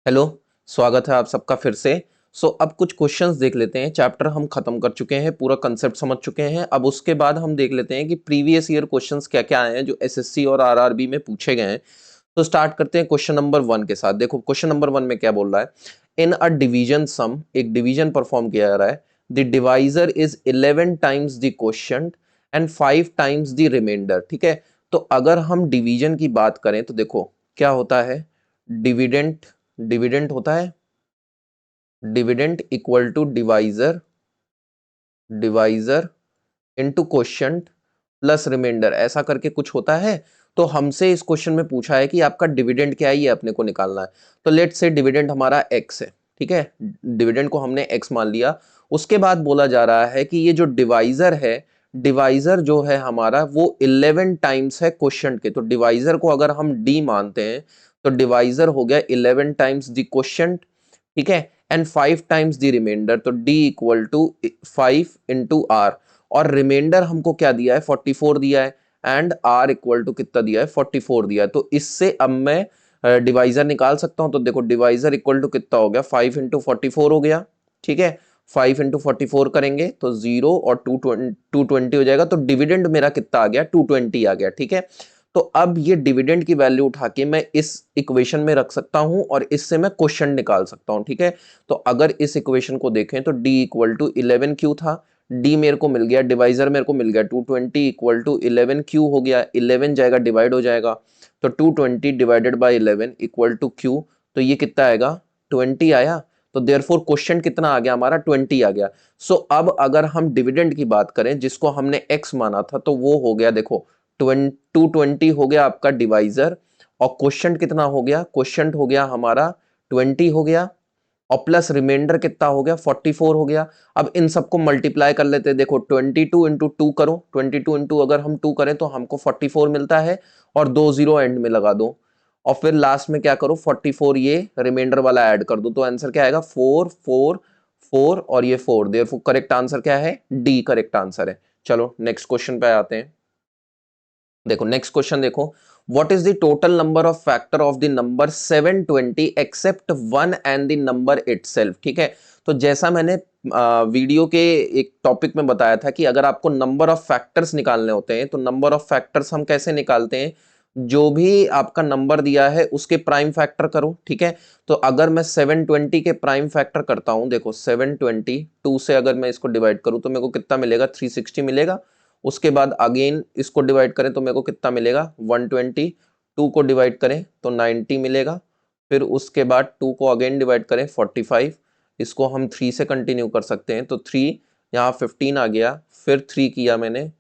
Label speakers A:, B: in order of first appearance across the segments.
A: Hello. स्वागत है आप सबका फिर से। अब कुछ क्वेश्चंस देख लेते हैं। चैप्टर हम खत्म कर चुके हैं, पूरा कंसेप्ट समझ चुके हैं। अब उसके बाद हम देख लेते हैं कि प्रीवियस ईयर क्वेश्चंस क्या क्या आए हैं जो एसएससी और आरआरबी में पूछे गए हैं। तो स्टार्ट करते हैं क्वेश्चन नंबर 1 के साथ। देखो क्वेश्चन नंबर 1 में क्या बोल रहा है। इन अ डिवीजन सम, एक डिवीजन परफॉर्म किया जा रहा है। The divisor is 11 times the quotient and 5 times the remainder. ठीक है, तो अगर हम डिवीजन की बात करें तो देखो क्या होता है। डिविडेंट डिविडेंट होता है, dividend equal to divisor, divisor into quotient plus remainder, ऐसा करके कुछ होता है। तो हमसे इस क्वेश्चन में पूछा है कि आपका डिविडेंड क्या है, ये अपने को निकालना है। तो लेट से डिविडेंड हमारा x है। ठीक है, डिविडेंड को हमने x मान लिया। उसके बाद बोला जा रहा है कि ये जो डिवाइजर है, डिवाइजर जो है हमारा वो 11 टाइम्स है क्वोशिएंट के। तो डिवाइजर को अगर हम d मानते हैं तो डिवाइजर हो गया 11 टाइम्स द क्वोशिएंट। ठीक है, एंड 5 टाइम्स द रिमाइंडर। तो d equal to 5 into r। और रिमाइंडर हमको क्या दिया है, 44 दिया है। एंड r इक्वल टू कितना दिया है, 44 दिया है। तो इससे अब मैं डिवाइजर निकाल सकता हूं। तो देखो डिवाइजर इक्वल टू कितना हो गया, 5 इंटू 44 हो गया। ठीक है, 5 इंटू 44 करेंगे तो 0 और 220 हो जाएगा। तो डिविडेंड मेरा कितना आ गया, 220 आ गया। ठीक है, तो अब ये डिविडेंड की वैल्यू उठा के मैं इस इक्वेशन में रख सकता हूं और इससे मैं क्वोशिएंट निकाल सकता हूं। ठीक है, तो अगर इस इक्वेशन को देखें तो d इक्वल टू 11 क्यू था, d मेरे को मिल गया, डिवाइजर मेरे को मिल गया 220 इक्वल टू 11 क्यू हो गया। 11 जाएगा डिवाइड हो जाएगा, तो 220 divided by 11 equal to q. तो ये कितना आएगा, 20 आया। तो देयरफॉर क्वोशिएंट कितना आ गया हमारा, 20 आ गया। अब अगर हम डिविडेंड की बात करें जिसको हमने x माना था, तो वो हो गया देखो 220 हो गया आपका डिवाइजर। और क्वोशिएंट कितना हो गया, क्वोशिएंट हो गया हमारा 20 हो गया। और प्लस रिमाइंडर कितना हो गया, 44 हो गया। अब इन सबको मल्टीप्लाई कर लेते हैं। देखो 22 इंटू 2 करो, 22 इंटू अगर हम 2 करें तो हमको 44 मिलता है। और 2 जीरो एंड में लगा दो और फिर लास्ट में क्या करो, 44 ये रिमाइंडर वाला ऐड कर दो। तो आंसर क्या आएगा, 4 4 4 और ये 4। देयरफॉर करेक्ट आंसर क्या है, डी करेक्ट आंसर है। चलो नेक्स्ट क्वेश्चन पे आते हैं। देखो नेक्स्ट क्वेश्चन देखो, what is the total number of factor of the number 720 except 1 and the number itself. ठीक है, तो जैसा मैंने वीडियो के एक टॉपिक में बताया था कि अगर आपको नंबर ऑफ फैक्टर्स निकालने होते हैं तो नंबर ऑफ फैक्टर्स हम कैसे निकालते हैं, जो भी आपका नंबर दिया है उसके प्राइम फैक्टर करो। ठीक है, तो अगर मैं 720 के प्राइम फैक्टर करता हूं, देखो 720 2 से अगर मैं इसको डिवाइड करूं तो मेरे को कितना मिलेगा, 360 मिलेगा। उसके बाद अगेन इसको डिवाइड करें तो मेरे को कितना मिलेगा, 120। 2 को डिवाइड करें तो 90 मिलेगा। फिर उसके बाद 2 को अगेन डिवाइड करें 45। इसको हम 3 से कंटिन्यू कर सकते हैं, तो 3 यहाँ 15 आ गया। फिर 3 किया मैंने,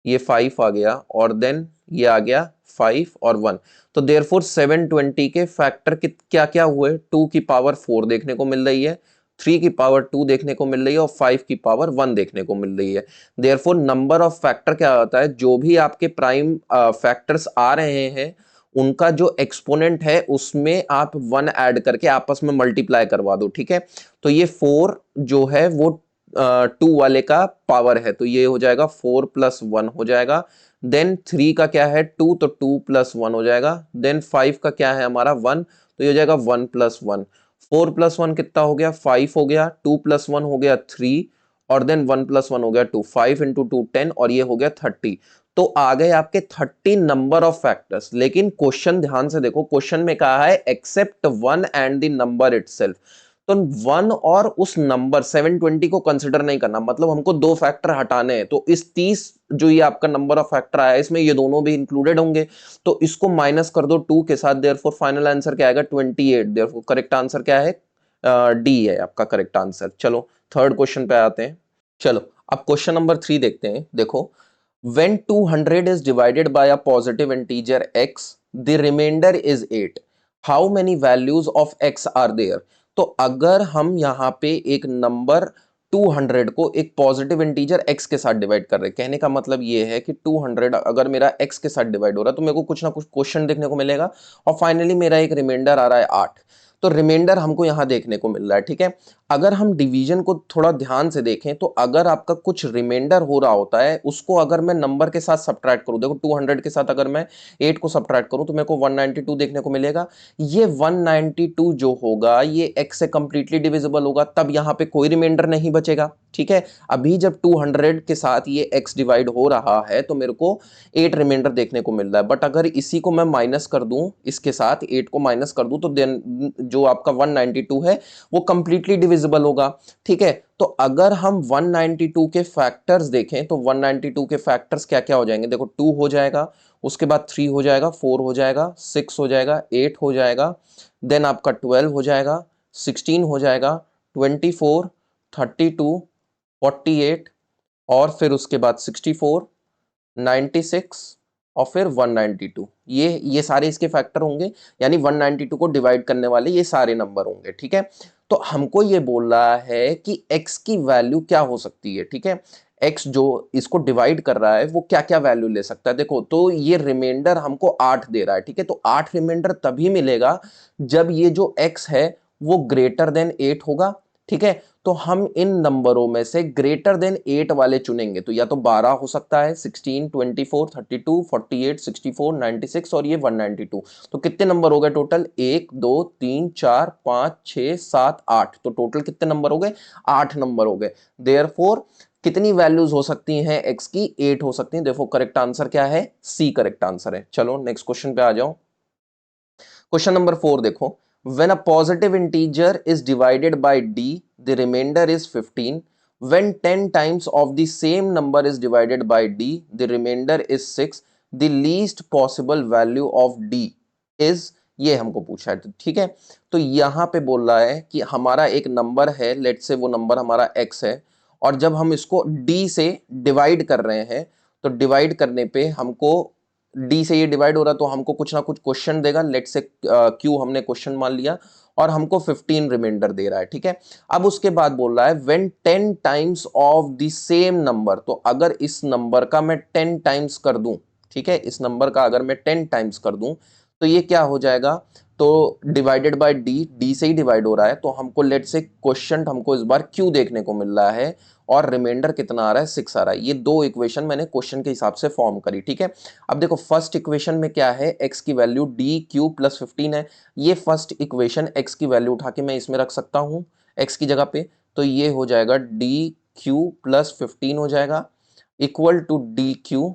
A: ये 5 आ गया। और देन ये आ गया 5 और 1। तो देयरफॉर 720 के फैक्टर क्या क्या हुए, 2 की पावर 4 देखने को मिल रही है, 3 की पावर 2 देखने को मिल रही है और 5 की पावर 1 देखने को मिल रही है। देयरफॉर नंबर ऑफ फैक्टर क्या होता है, जो भी आपके प्राइम फैक्टर्स आ रहे हैं उनका जो एक्सपोनेंट है उसमें आप 1 ऐड करके आपस में मल्टीप्लाई करवा दो। ठीक है, तो ये 4 जो है वो 2 वाले का पावर है, तो ये हो जाएगा 4 प्लस 1 हो जाएगा। देन 3 का क्या है 2, तो 2 प्लस 1 हो जाएगा। देन 5 का क्या है हमारा 1, तो ये हो जाएगा 1 प्लस 1। 4 प्लस 1 कितना हो गया, 5 हो गया। 2 प्लस 1 हो गया 3 और देन 1 प्लस 1 हो गया 2। 5 इंटू 2 10 और ये हो गया 30। तो आ गए आपके 30 नंबर ऑफ फैक्टर्स। लेकिन क्वेश्चन ध्यान से देखो, क्वेश्चन में कहा है except 1 and the number itself. तो 1 और उस नंबर 720 को कंसिडर नहीं करना, मतलब हमको दो फैक्टर हटाने हैं। तो इस 30 जो ये आपका नंबर ऑफ फैक्टर आया इसमें ये दोनों भी इंक्लूडेड होंगे, तो इसको माइनस कर दो 2 के साथ। देयरफॉर फाइनल आंसर क्या आएगा, 28। देयरफॉर करेक्ट आंसर क्या है, डी है आपका करेक्ट आंसर। चलो थर्ड क्वेश्चन पे आते हैं। चलो अब क्वेश्चन नंबर 3 देखते हैं। देखो, when 200 is divided by a positive integer x, the remainder is 8, how many values of x are there। तो अगर हम यहाँ पे एक नंबर 200 को एक पॉजिटिव इंटीजर x के साथ डिवाइड कर रहे हैं, कहने का मतलब ये है कि 200 अगर मेरा x के साथ डिवाइड हो रहा है तो मेरे को कुछ ना कुछ क्वेश्चन देखने को मिलेगा और फाइनली मेरा एक रिमाइंडर आ रहा है 8। तो रिमाइंडर हमको यहाँ देखने को मिल रहा है, ठीक है। अगर हम डिवीजन को थोड़ा ध्यान से देखें तो अगर आपका कुछ रिमाइंडर हो रहा होता है, उसको अगर मैं नंबर के साथ सब्ट्रैक्ट करूं, देखो 200 के साथ अगर मैं 8 को सब्ट्रैक्ट करूं तो मेरे को 192 देखने को मिलेगा। ये 192 जो होगा ये x से कंप्लीटली डिविजिबल होगा, तब यहाँ पे कोई रिमाइंडर नहीं बचेगा, ठीक है। अभी जब 200 के साथ ये x डिवाइड हो रहा है तो मेरे को 8 रिमाइंडर देखने को मिल रहा है। बट अगर इसी को मैं माइनस कर दूं, इसके साथ 8 को माइनस कर दूं, तो देन जो आपका 192 है वो कंप्लीटली डिविजिबल होगा, ठीक है। तो अगर हम 192 के फैक्टर्स देखें तो 192 के फैक्टर्स क्या क्या हो जाएंगे, देखो 2 हो जाएगा, उसके बाद 3 हो जाएगा, 4 हो जाएगा, 6 हो जाएगा, 8 हो जाएगा, देन आपका 12 हो जाएगा, 16 हो जाएगा, 24, 32, 48 और फिर उसके बाद 64, 96 और फिर 192। ये सारे इसके फैक्टर होंगे, यानी 192 को डिवाइड करने वाले ये सारे नंबर होंगे, ठीक है। तो हमको ये बोल रहा है कि x की वैल्यू क्या हो सकती है, ठीक है। x जो इसको डिवाइड कर रहा है वो क्या क्या वैल्यू ले सकता है, देखो तो ये रिमाइंडर हमको 8 दे रहा है, ठीक है। तो 8 रिमाइंडर तभी मिलेगा जब ये जो x है वो ग्रेटर देन 8 होगा, ठीक है। तो हम इन नंबरों में से ग्रेटर देन 8 वाले चुनेंगे, तो या तो 12 हो सकता है, 16, 24, 32, 48, 64, 96 और ये 192। तो कितने नंबर हो गए टोटल, 1 2 3 4 5 6 7 8, तो टोटल कितने नंबर हो गए, 8 नंबर हो गए। देयरफॉर कितनी वैल्यूज हो सकती हैं x की, 8 हो सकती हैं। देखो करेक्ट आंसर क्या है, सी करेक्ट आंसर है। चलो नेक्स्ट क्वेश्चन पे आ जाओ। क्वेश्चन नंबर 4 देखो, when a positive integer is divided by d the remainder is 15, when 10 times of the same number is divided by d the remainder is 6, the least possible value of d is, ये हमको पूछा है, ठीक है। तो यहां पे बोल रहा है कि हमारा एक नंबर है, लेट से वो नंबर हमारा x है, और जब हम इसको d से डिवाइड कर रहे हैं तो डिवाइड करने पे हमको डी से ये डिवाइड हो रहा तो हमको कुछ ना कुछ क्वेश्चन देगा, लेट से क्यू हमने क्वेश्चन मान लिया, और हमको 15 रिमाइंडर दे रहा है, ठीक है। अब उसके बाद बोल रहा है when 10 times of the same number, तो अगर इस नंबर का मैं 10 टाइम्स कर दूं, ठीक है, इस नंबर का अगर मैं 10 टाइम्स कर दूं तो ये क्या हो जाएगा, तो डिवाइडेड बाय डी, डी से ही डिवाइड हो रहा है, तो हमको लेट से क्वेश्चन हमको इस बार क्यू देखने को मिल रहा है और रिमाइंडर कितना आ रहा है, 6 आ रहा है। ये दो इक्वेशन मैंने क्वेश्चन के हिसाब से फॉर्म करी, ठीक है। अब देखो फर्स्ट इक्वेशन में क्या है, x की वैल्यू डी क्यू प्लस 15 है। ये फर्स्ट इक्वेशन x की वैल्यू उठा के मैं इसमें रख सकता हूं x की जगह पे, तो ये हो जाएगा डी क्यू प्लस 15 हो जाएगा equal to D Q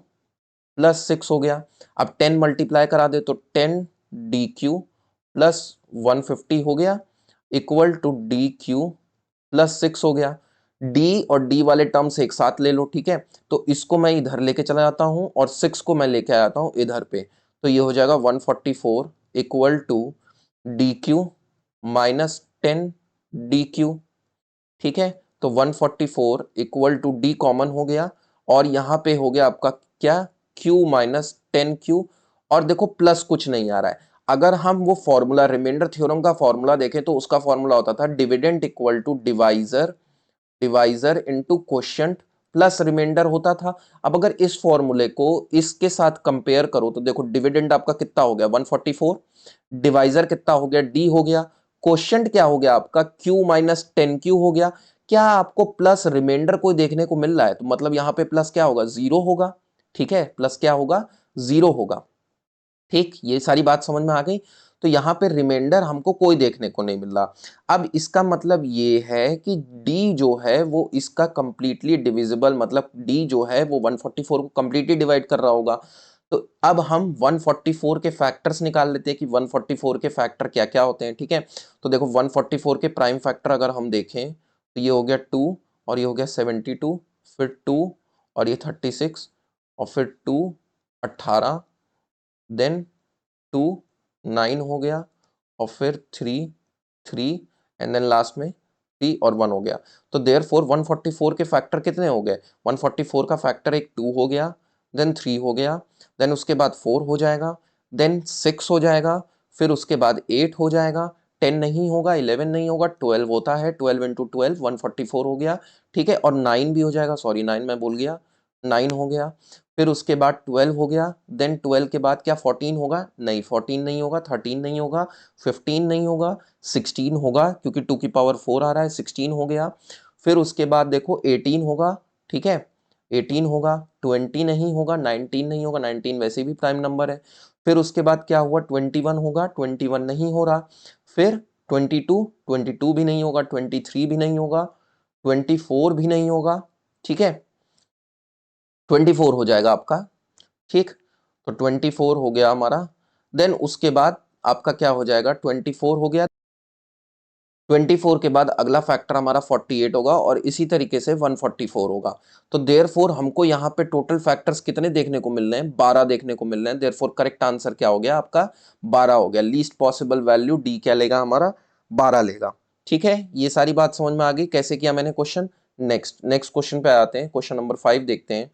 A: plus 6 हो गया। अब 10 मल्टीप्लाई करा दे तो 10 डी क्यू प्लस 150 हो गया equal to D Q plus 6 हो गया। डी और डी वाले टर्म्स एक साथ ले लो, ठीक है। तो इसको मैं इधर लेके चला जाता हूं और 6 को मैं लेके आता हूं इधर पे, तो ये हो जाएगा 144 equal to D Q minus 10 D Q, ठीक है। तो 144 इक्वल टू डी कॉमन हो गया और यहां पे हो गया आपका क्या, q माइनस 10q, और देखो प्लस कुछ नहीं आ रहा है। अगर हम वो फॉर्मूला रिमाइंडर थ्योरम का फॉर्मूला देखें तो उसका फॉर्मूला होता था dividend equal to divisor, divisor into quotient plus remainder होता था। अब अगर इस फॉर्मूले को इसके साथ कंपेयर करो तो देखो डिविडेंड आपका कितना हो गया 144, डिवाइजर कितना हो गया d हो गया, क्वोशिएंट क्या हो गया आपका q माइनस 10q हो गया। क्या आपको प्लस रिमाइंडर कोई देखने को मिल रहा है, तो मतलब यहां पे प्लस क्या होगा, जीरो होगा, ठीक है, प्लस क्या होगा, जीरो होगा, ठीक। ये सारी बात समझ में आ गई। तो यहाँ पे रिमाइंडर हमको कोई देखने को नहीं मिल रहा। अब इसका मतलब ये है कि d जो है वो इसका कंप्लीटली डिविजिबल, मतलब d जो है वो 144 को कंप्लीटली डिवाइड कर रहा होगा। तो अब हम 144 के फैक्टर्स निकाल लेते हैं कि 144 के फैक्टर क्या क्या होते हैं, ठीक है। तो देखो 144 के प्राइम फैक्टर अगर हम देखें तो ये हो गया 2 और ये हो गया 72, फिर 2 और ये 36 और फिर 2 18, देन 2 9 हो गया और फिर 3 3 एंड देन लास्ट में 3 और 1 हो गया। तो देयरफॉर 144 के फैक्टर कितने हो गए, 144 का फैक्टर एक 2 हो गया, देन 3 हो गया, देन उसके बाद 4 हो जाएगा, देन 6 हो जाएगा, फिर उसके बाद 8 हो जाएगा, 10 नहीं होगा, 11 नहीं होगा, 12 होता है, 12 इंटू 12 144 हो गया, ठीक है। और 9 भी हो जाएगा, सॉरी 9 मैं बोल गया, 9 हो गया, फिर उसके बाद 12 हो गया, देन 12 के बाद क्या 14 होगा? नहीं, 14 नहीं होगा, 13 नहीं होगा, 15 नहीं होगा, 16 होगा क्योंकि 2 की पावर 4 आ रहा है, 16 हो गया। फिर उसके बाद देखो 18 होगा, ठीक है, 18 होगा, 20 नहीं होगा, 19 नहीं होगा, 19 वैसे भी प्राइम नंबर है। फिर उसके बाद क्या हुआ? 21 होगा, 21 नहीं हो रहा। फिर 22, 22 भी नहीं होगा, 23 भी नहीं होगा, 24 भी नहीं होगा, ठीक है, 24 हो जाएगा आपका, ठीक। तो 24 हो गया हमारा। देन उसके बाद आपका क्या हो जाएगा? 24 हो गया, 24 के बाद अगला फैक्टर हमारा 48 होगा और इसी तरीके से 144 होगा। तो देयरफॉर हमको यहाँ पे टोटल फैक्टर्स कितने देखने को मिल रहे हैं? 12 देखने को मिल रहे हैं। देयरफॉर करेक्ट आंसर क्या हो गया आपका? 12 हो गया। लीस्ट पॉसिबल वैल्यू डी क्या लेगा हमारा? 12 लेगा। ठीक है, ये सारी बात समझ में आ गई कैसे किया मैंने क्वेश्चन। नेक्स्ट क्वेश्चन पे आते हैं, क्वेश्चन नंबर 5 देखते हैं।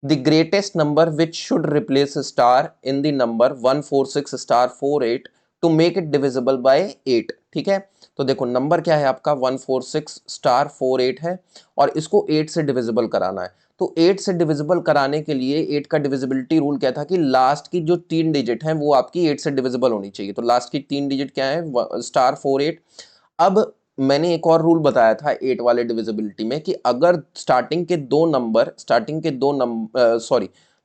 A: The greatest number which should replace a star in the number 146 star 48 to make it divisible by 8। ठीक है, तो देखो नंबर क्या है आपका? 146 स्टार 48 है और इसको 8 से डिविजिबल कराना है। तो 8 से डिविजिबल कराने के लिए 8 का डिविजिबिलिटी रूल क्या था कि लास्ट की जो 3 डिजिट है वो आपकी 8 से डिविजिबल होनी चाहिए। तो लास्ट की 3 डिजिट क्या है? स्टार 48। अब मैंने एक और रूल बताया था 8 वाले डिविजिबिलिटी में कि अगर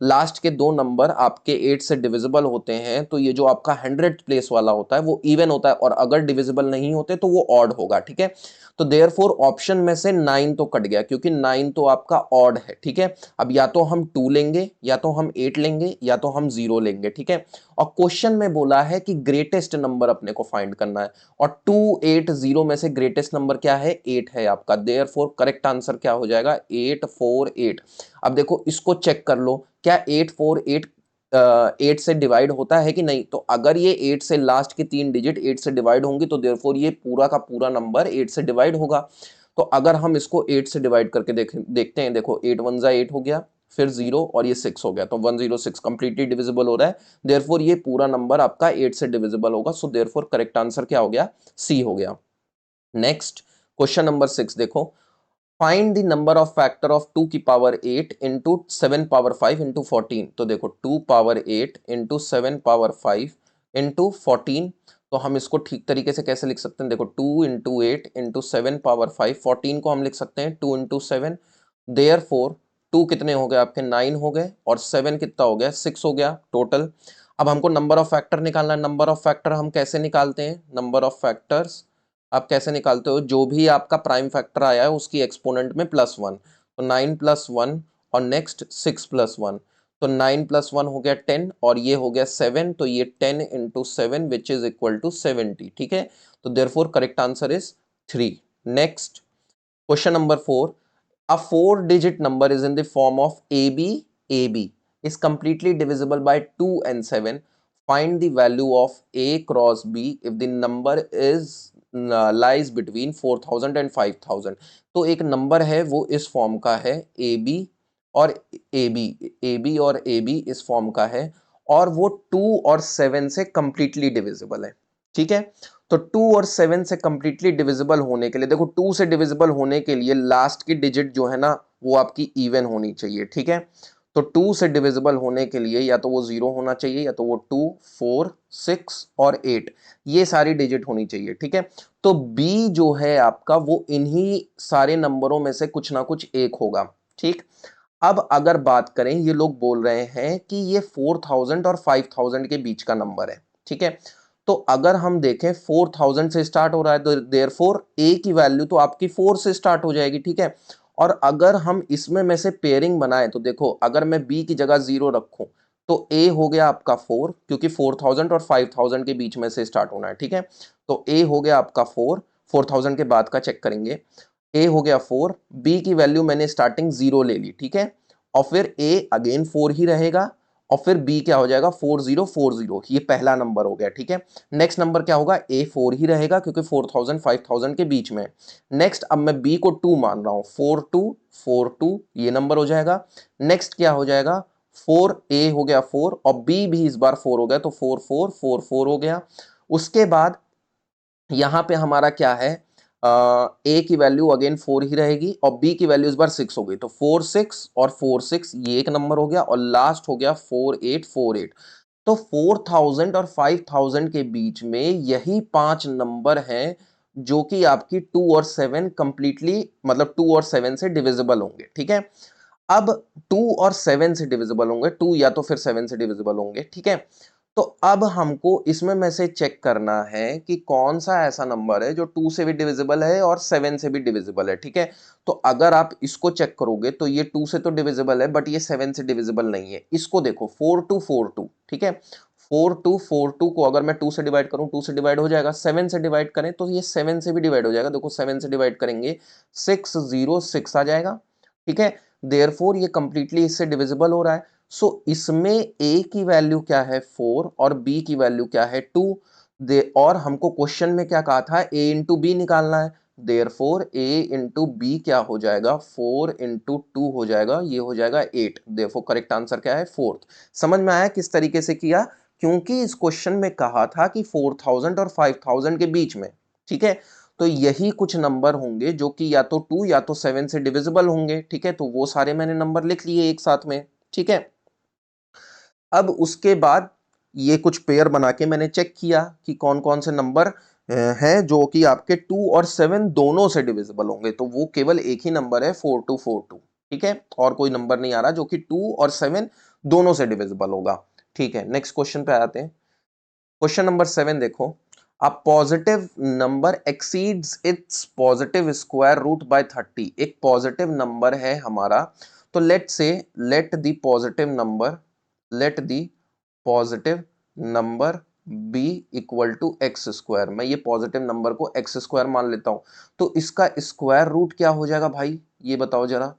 A: लास्ट के दो नंबर आपके 8 से डिविजिबल होते हैं तो ये जो आपका 100th प्लेस वाला होता है वो इवन होता है और अगर डिविजिबल नहीं होते तो वो ऑड होगा। ठीक है, तो देयरफॉर ऑप्शन में से 9 तो कट गया क्योंकि 9 तो आपका ऑड है। ठीक है, अब या तो हम 2 लेंगे, या तो हम 8 लेंगे, या तो हम 0 लेंगे। ठीक है, और क्वेश्चन में बोला है कि ग्रेटेस्ट नंबर अपने को फाइंड करना है और 280 में से ग्रेटेस्ट नंबर क्या है? 8 है आपका। देयरफॉर करेक्ट आंसर क्या हो जाएगा? 848। अब देखो इसको चेक कर लो, क्या 848 8 से डिवाइड होता है कि नहीं? तो अगर ये 8 से लास्ट की 3 डिजिट 8 से डिवाइड होंगी तो देयरफॉर ये पूरा का पूरा नंबर 8 से डिवाइड होगा। तो अगर हम इसको 8 से डिवाइड करके देखते हैं, देखो 8 1 जा 8 हो गया, फिर 0 और ये 6 हो गया, तो 106 कंप्लीटली डिविजिबल हो रहा है। देयरफॉर ये पूरा नंबर आपका 8 से डिविजिबल होगा। सो देयरफॉर करेक्ट आंसर क्या हो गया? सी हो गया। नेक्स्ट क्वेश्चन नंबर 6 देखो, find the number of factor of 2 की पावर 8 इंटू 7 पावर 5 इंटू 14। तो देखो 2 पावर 8 इंटू 7 पावर 5 इंटू 14, तो हम इसको ठीक तरीके से कैसे लिख सकते हैं? देखो 2 इंटू 8 इंटू 7 पावर 5, 14 को हम लिख सकते हैं 2 इंटू 7। देयर फोर 2 कितने हो गए आपके? 9 हो गए और 7 कितना हो गया? 6 हो गया टोटल। अब हमको नंबर ऑफ फैक्टर निकालना है। नंबर ऑफ फैक्टर हम कैसे निकालते हैं? नंबर ऑफ फैक्टर्स आप कैसे निकालते हो? जो भी आपका प्राइम फैक्टर आया है उसकी एक्सपोनेंट में +1, तो 9 + 1 और नेक्स्ट 6 + 1, तो 9 + 1 हो गया 10 और ये हो गया 7, तो ये 10 into 7 which is equal to 70। ठीक है, तो therefore correct answer is 3। Next question number 4, a 4-digit number is in the form of AB is completely divisible by 2 and 7. Find the value of A cross B if the number is lies between 4000 and 5000। तो एक number है वो इस form का है AB और AB और AB इस फॉर्म का है और वो 2 और 7 से कंप्लीटली डिविजिबल है। ठीक है, तो 2 और 7 से कंप्लीटली डिविजिबल होने के लिए, देखो 2 से डिविजिबल होने के लिए लास्ट की डिजिट जो है ना वो आपकी इवन होनी चाहिए। ठीक है, तो 2 से डिविजिबल होने के लिए या तो वो 0 होना चाहिए या तो वो 2 4 6 और 8 ये सारी डिजिट होनी चाहिए। ठीक है, तो B जो है आपका वो इन्हीं सारे नंबरों में से कुछ ना कुछ एक होगा। ठीक, अब अगर बात करें, ये लोग बोल रहे हैं कि ये 4000 और 5000 के बीच का नंबर है। ठीक है, तो अगर हम देखें 4000 से स्टार्ट हो रहा है तो देयरफॉर ए की वैल्यू तो आपकी 4 से स्टार्ट हो जाएगी। ठीक है, और अगर हम इसमें में से पेयरिंग बनाए तो देखो अगर मैं बी की जगह 0 रखूं तो ए हो गया आपका 4 क्योंकि 4000 और 5000 के बीच में से स्टार्ट होना है। ठीक है, तो ए हो गया आपका 4, 4000 के बाद का चेक करेंगे। ए हो गया 4, बी की वैल्यू मैंने स्टार्टिंग 0 ले ली। ठीक है, और फिर ए अगेन 4 ही रहेगा और फिर बी क्या हो जाएगा? 4040, ये पहला नंबर हो गया। ठीक है, नेक्स्ट नंबर क्या होगा? ए 4 ही रहेगा क्योंकि 4000 5000 के बीच में। नेक्स्ट अब मैं बी को 2 मान रहा हूं, 4242 ये नंबर हो जाएगा। नेक्स्ट क्या हो जाएगा? 4 ए हो गया 4 और बी भी इस बार 4 हो गया तो 4444 हो गया। उसके बाद यहां पे हमारा क्या है? ए की वैल्यू अगेन 4 ही रहेगी और बी की वैल्यू इस बार 6 हो गई, तो 4 6 और 4 6 ये एक नंबर हो गया और लास्ट हो गया 4 8 4 8। तो 4000 और 5000 के बीच में यही 5 नंबर हैं जो कि आपकी 2 और 7 कंप्लीटली मतलब 2 और 7 से डिविजिबल होंगे। ठीक है, अब 2 और 7 से डिविजिबल होंगे, 2 या तो फिर 7 से डिविजिबल होंगे। ठीक है, तो अब हमको इसमें में से चेक करना है कि कौन सा ऐसा नंबर है जो 2 से भी डिविजिबल है और 7 से भी डिविजिबल है। ठीक है, तो अगर आप इसको चेक करोगे तो ये 2 से तो डिविजिबल है बट ये 7 से डिविजिबल नहीं है। इसको देखो 4242। ठीक है, 4242 को अगर मैं 2 से डिवाइड करूं 2 से डिवाइड हो जाएगा, 7 से डिवाइड करें तो ये 7 से भी डिवाइड हो जाएगा। देखो 7 से डिवाइड करेंगे 606 आ जाएगा। ठीक है, देयरफॉर ये कंप्लीटली इससे डिविजिबल हो रहा है। सो इसमें a की वैल्यू क्या है 4 और b की वैल्यू क्या है 2। दे और हमको क्वेश्चन में क्या कहा था a इंटू बी निकालना है, देयरफॉर a इंटू बी क्या हो जाएगा 4 इंटू 2 हो जाएगा, ये हो जाएगा 8। देयरफॉर करेक्ट आंसर क्या है 4th। समझ में आया किस तरीके से किया, क्योंकि इस क्वेश्चन में कहा था कि 4000 और 5000 के बीच में। ठीक है, तो यही कुछ नंबर होंगे जो कि या तो 2 या तो 7 से डिविजिबल होंगे। ठीक है, तो वो सारे मैंने नंबर लिख लिए एक साथ में। ठीक है, अब उसके बाद ये कुछ पेयर बना के मैंने चेक किया कि कौन कौन से नंबर हैं जो कि आपके 2 और 7 दोनों से डिविजिबल होंगे, तो वो केवल एक ही नंबर है 4242। ठीक है, और कोई नंबर नहीं आ रहा जो कि 2 और 7 दोनों से डिविजिबल होगा। ठीक है, नेक्स्ट क्वेश्चन पे आते हैं। क्वेश्चन नंबर 7 देखो, a positive number exceeds its positive square root by 30। एक पॉजिटिव नंबर है हमारा, तो लेट से let the positive number let the positive number be equal to X square. मैं ये पॉजिटिव नंबर को एक्स स्क्वायर मान लेता हूं, तो इसका स्क्वायर रूट क्या हो जाएगा भाई, ये बताओ जरा।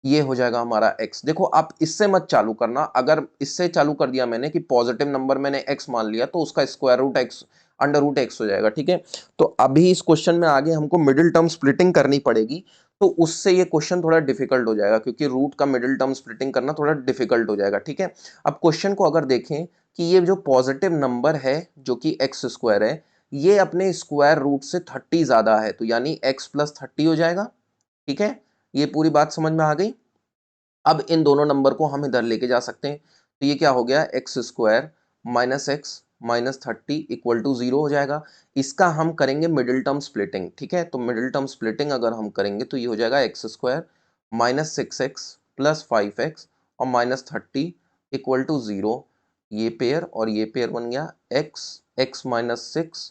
A: ये हो जाएगा हमारा x। देखो आप इससे मत चालू करना, अगर इससे चालू कर दिया मैंने कि पॉजिटिव नंबर मैंने x मान लिया तो उसका square root x under root x हो जाएगा। ठीक है, तो अभी इस क्वेश्चन में आगे हमको मिडिल टर्म स्प्लिटिंग करनी पड़ेगी, तो उससे ये क्वेश्चन थोड़ा डिफिकल्ट हो जाएगा, क्योंकि रूट का मिडिल टर्म स्प्लिटिंग करना थोड़ा डिफिकल्ट हो जाएगा। ठीक है, अब क्वेश्चन को अगर देखें कि ये जो पॉजिटिव नंबर है जो कि एक्स स्क्वायर है, ये अपने स्क्वायर रूट से 30 ज्यादा है, तो यानी x प्लस 30 हो जाएगा। ठीक है, ये पूरी बात समझ में आ गई। अब इन दोनों नंबर को हम इधर लेके जा सकते हैं, तो ये क्या हो गया X square minus X minus 30 equal to 0 हो जाएगा। इसका हम करेंगे मिडिल टर्म स्प्लिटिंग। ठीक है, तो मिडिल टर्म स्प्लिटिंग अगर हम करेंगे तो ये हो जाएगा X square minus 6x plus 5x और माइनस 30 इक्वल टू 0। ये पेयर और ये पेयर बन गया x x माइनस 6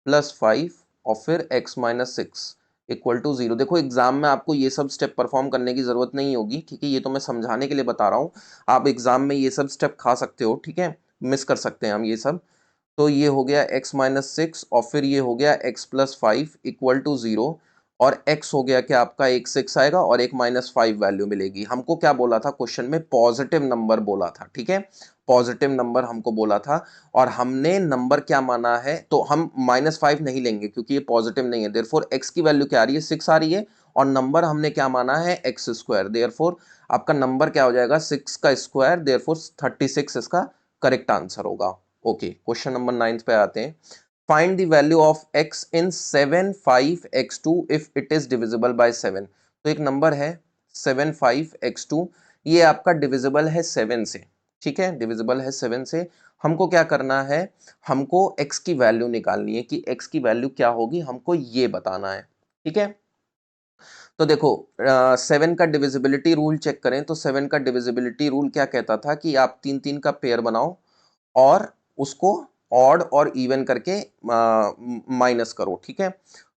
A: प्लस 5 और फिर x माइनस 6 इक्वल टू 0। देखो एग्जाम में आपको ये सब स्टेप परफॉर्म करने की जरूरत नहीं होगी, ठीक है, ये तो मैं समझाने के लिए बता रहा हूँ। आप एग्जाम में ये सब स्टेप खा सकते हो, ठीक है, मिस कर सकते हैं हम ये सब। तो ये हो गया x माइनस 6 और फिर ये हो गया x प्लस 5 इक्वल टू 0, और x हो गया कि आपका एक 6 आएगा और एक माइनस 5 वैल्यू मिलेगी। हमको क्या बोला था क्वेश्चन में, पॉजिटिव नंबर बोला था। ठीक है, पॉजिटिव नंबर हमको बोला था, और हमने नंबर क्या माना है, तो हम माइनस 5 नहीं लेंगे क्योंकि ये पॉजिटिव नहीं है। देयरफॉर x की वैल्यू क्या आ रही है 6 आ रही है, और नंबर हमने क्या माना है एक्स स्क्वायर। देयरफॉर आपका नंबर क्या हो जाएगा 6 का स्क्वायर, देयरफॉर 36 इसका करेक्ट आंसर होगा। ओके, क्वेश्चन नंबर 9 पे आते हैं। Find the value of x in 7 5 x2 if it is divisible by 7। तो एक नंबर है 7 5 x2, ये आपका डिविजिबल है 7 से। ठीक है, डिविजिबल है 7 से। हमको क्या करना है, हमको x की वैल्यू निकालनी है कि x की वैल्यू क्या होगी, हमको ये बताना है। ठीक है, तो देखो 7 का डिविजिबिलिटी रूल चेक करें तो 7 का डिविजिबिलिटी रूल क्या कहता था कि आप 3 3 का पेयर बनाओ और उसको ऑड और इवन करके माइनस करो। ठीक है,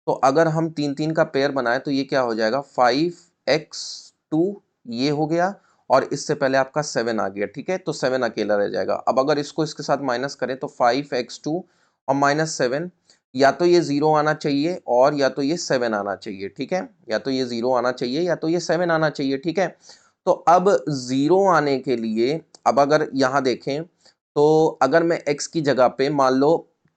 A: तो अगर हम 3 3 का पेयर बनाए तो ये क्या हो जाएगा 5x2, ये हो गया, और इससे पहले आपका 7 आ गया। ठीक है, तो 7 अकेला रह जाएगा। अब अगर इसको इसके साथ माइनस करें तो 5x2 और माइनस 7, या तो ये 0 आना चाहिए और या तो ये 7 आना चाहिए। ठीक है, या तो ये 0 आना चाहिए या तो ये 7 आना चाहिए। ठीक है, तो अब 0 आने के लिए, अब अगर यहां देखें तो अगर मैं x की जगह पे मान लो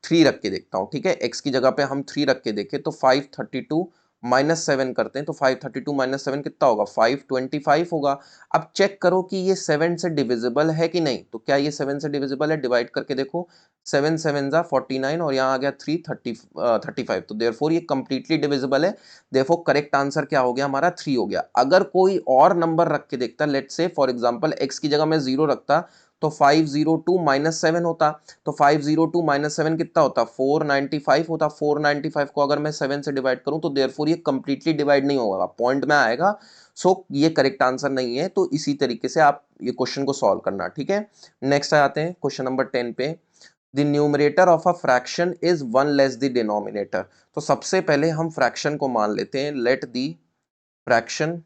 A: 3 रख के देखता हूं, ठीक है, x की जगह पे हम 3 रख के देखें तो 532 -7 करते हैं तो 532 -7 कितना होगा, 525 होगा। अब चेक करो कि ये 7 से डिविजिबल है कि नहीं, तो क्या ये 7 से डिविजिबल है, डिवाइड करके देखो, 7 7 जा 49 और यहाँ आ गया 3 35, तो देयरफॉर ये कंप्लीटली डिविजिबल है। देयरफॉर करेक्ट आंसर क्या हो गया हमारा, 3 हो गया। अगर कोई और नंबर रख के देखता, let's say for example x की जगह मैं 0 रखता तो 502 -7 होता, तो 502 -7 कितना होता, 495 होता। 495 को अगर मैं 7 से डिवाइड करूं तो देयरफॉर ये कंप्लीटली डिवाइड नहीं होगा, पॉइंट में आएगा। सो ये करेक्ट आंसर नहीं है। तो इसी तरीके से आप ये क्वेश्चन को सॉल्व करना, ठीक है। नेक्स्ट आते हैं क्वेश्चन नंबर 10 पे। The numerator of a fraction is 1 less the denominator. तो सबसे पहले हम फ्रैक्शन को मान लेते हैं, let the fraction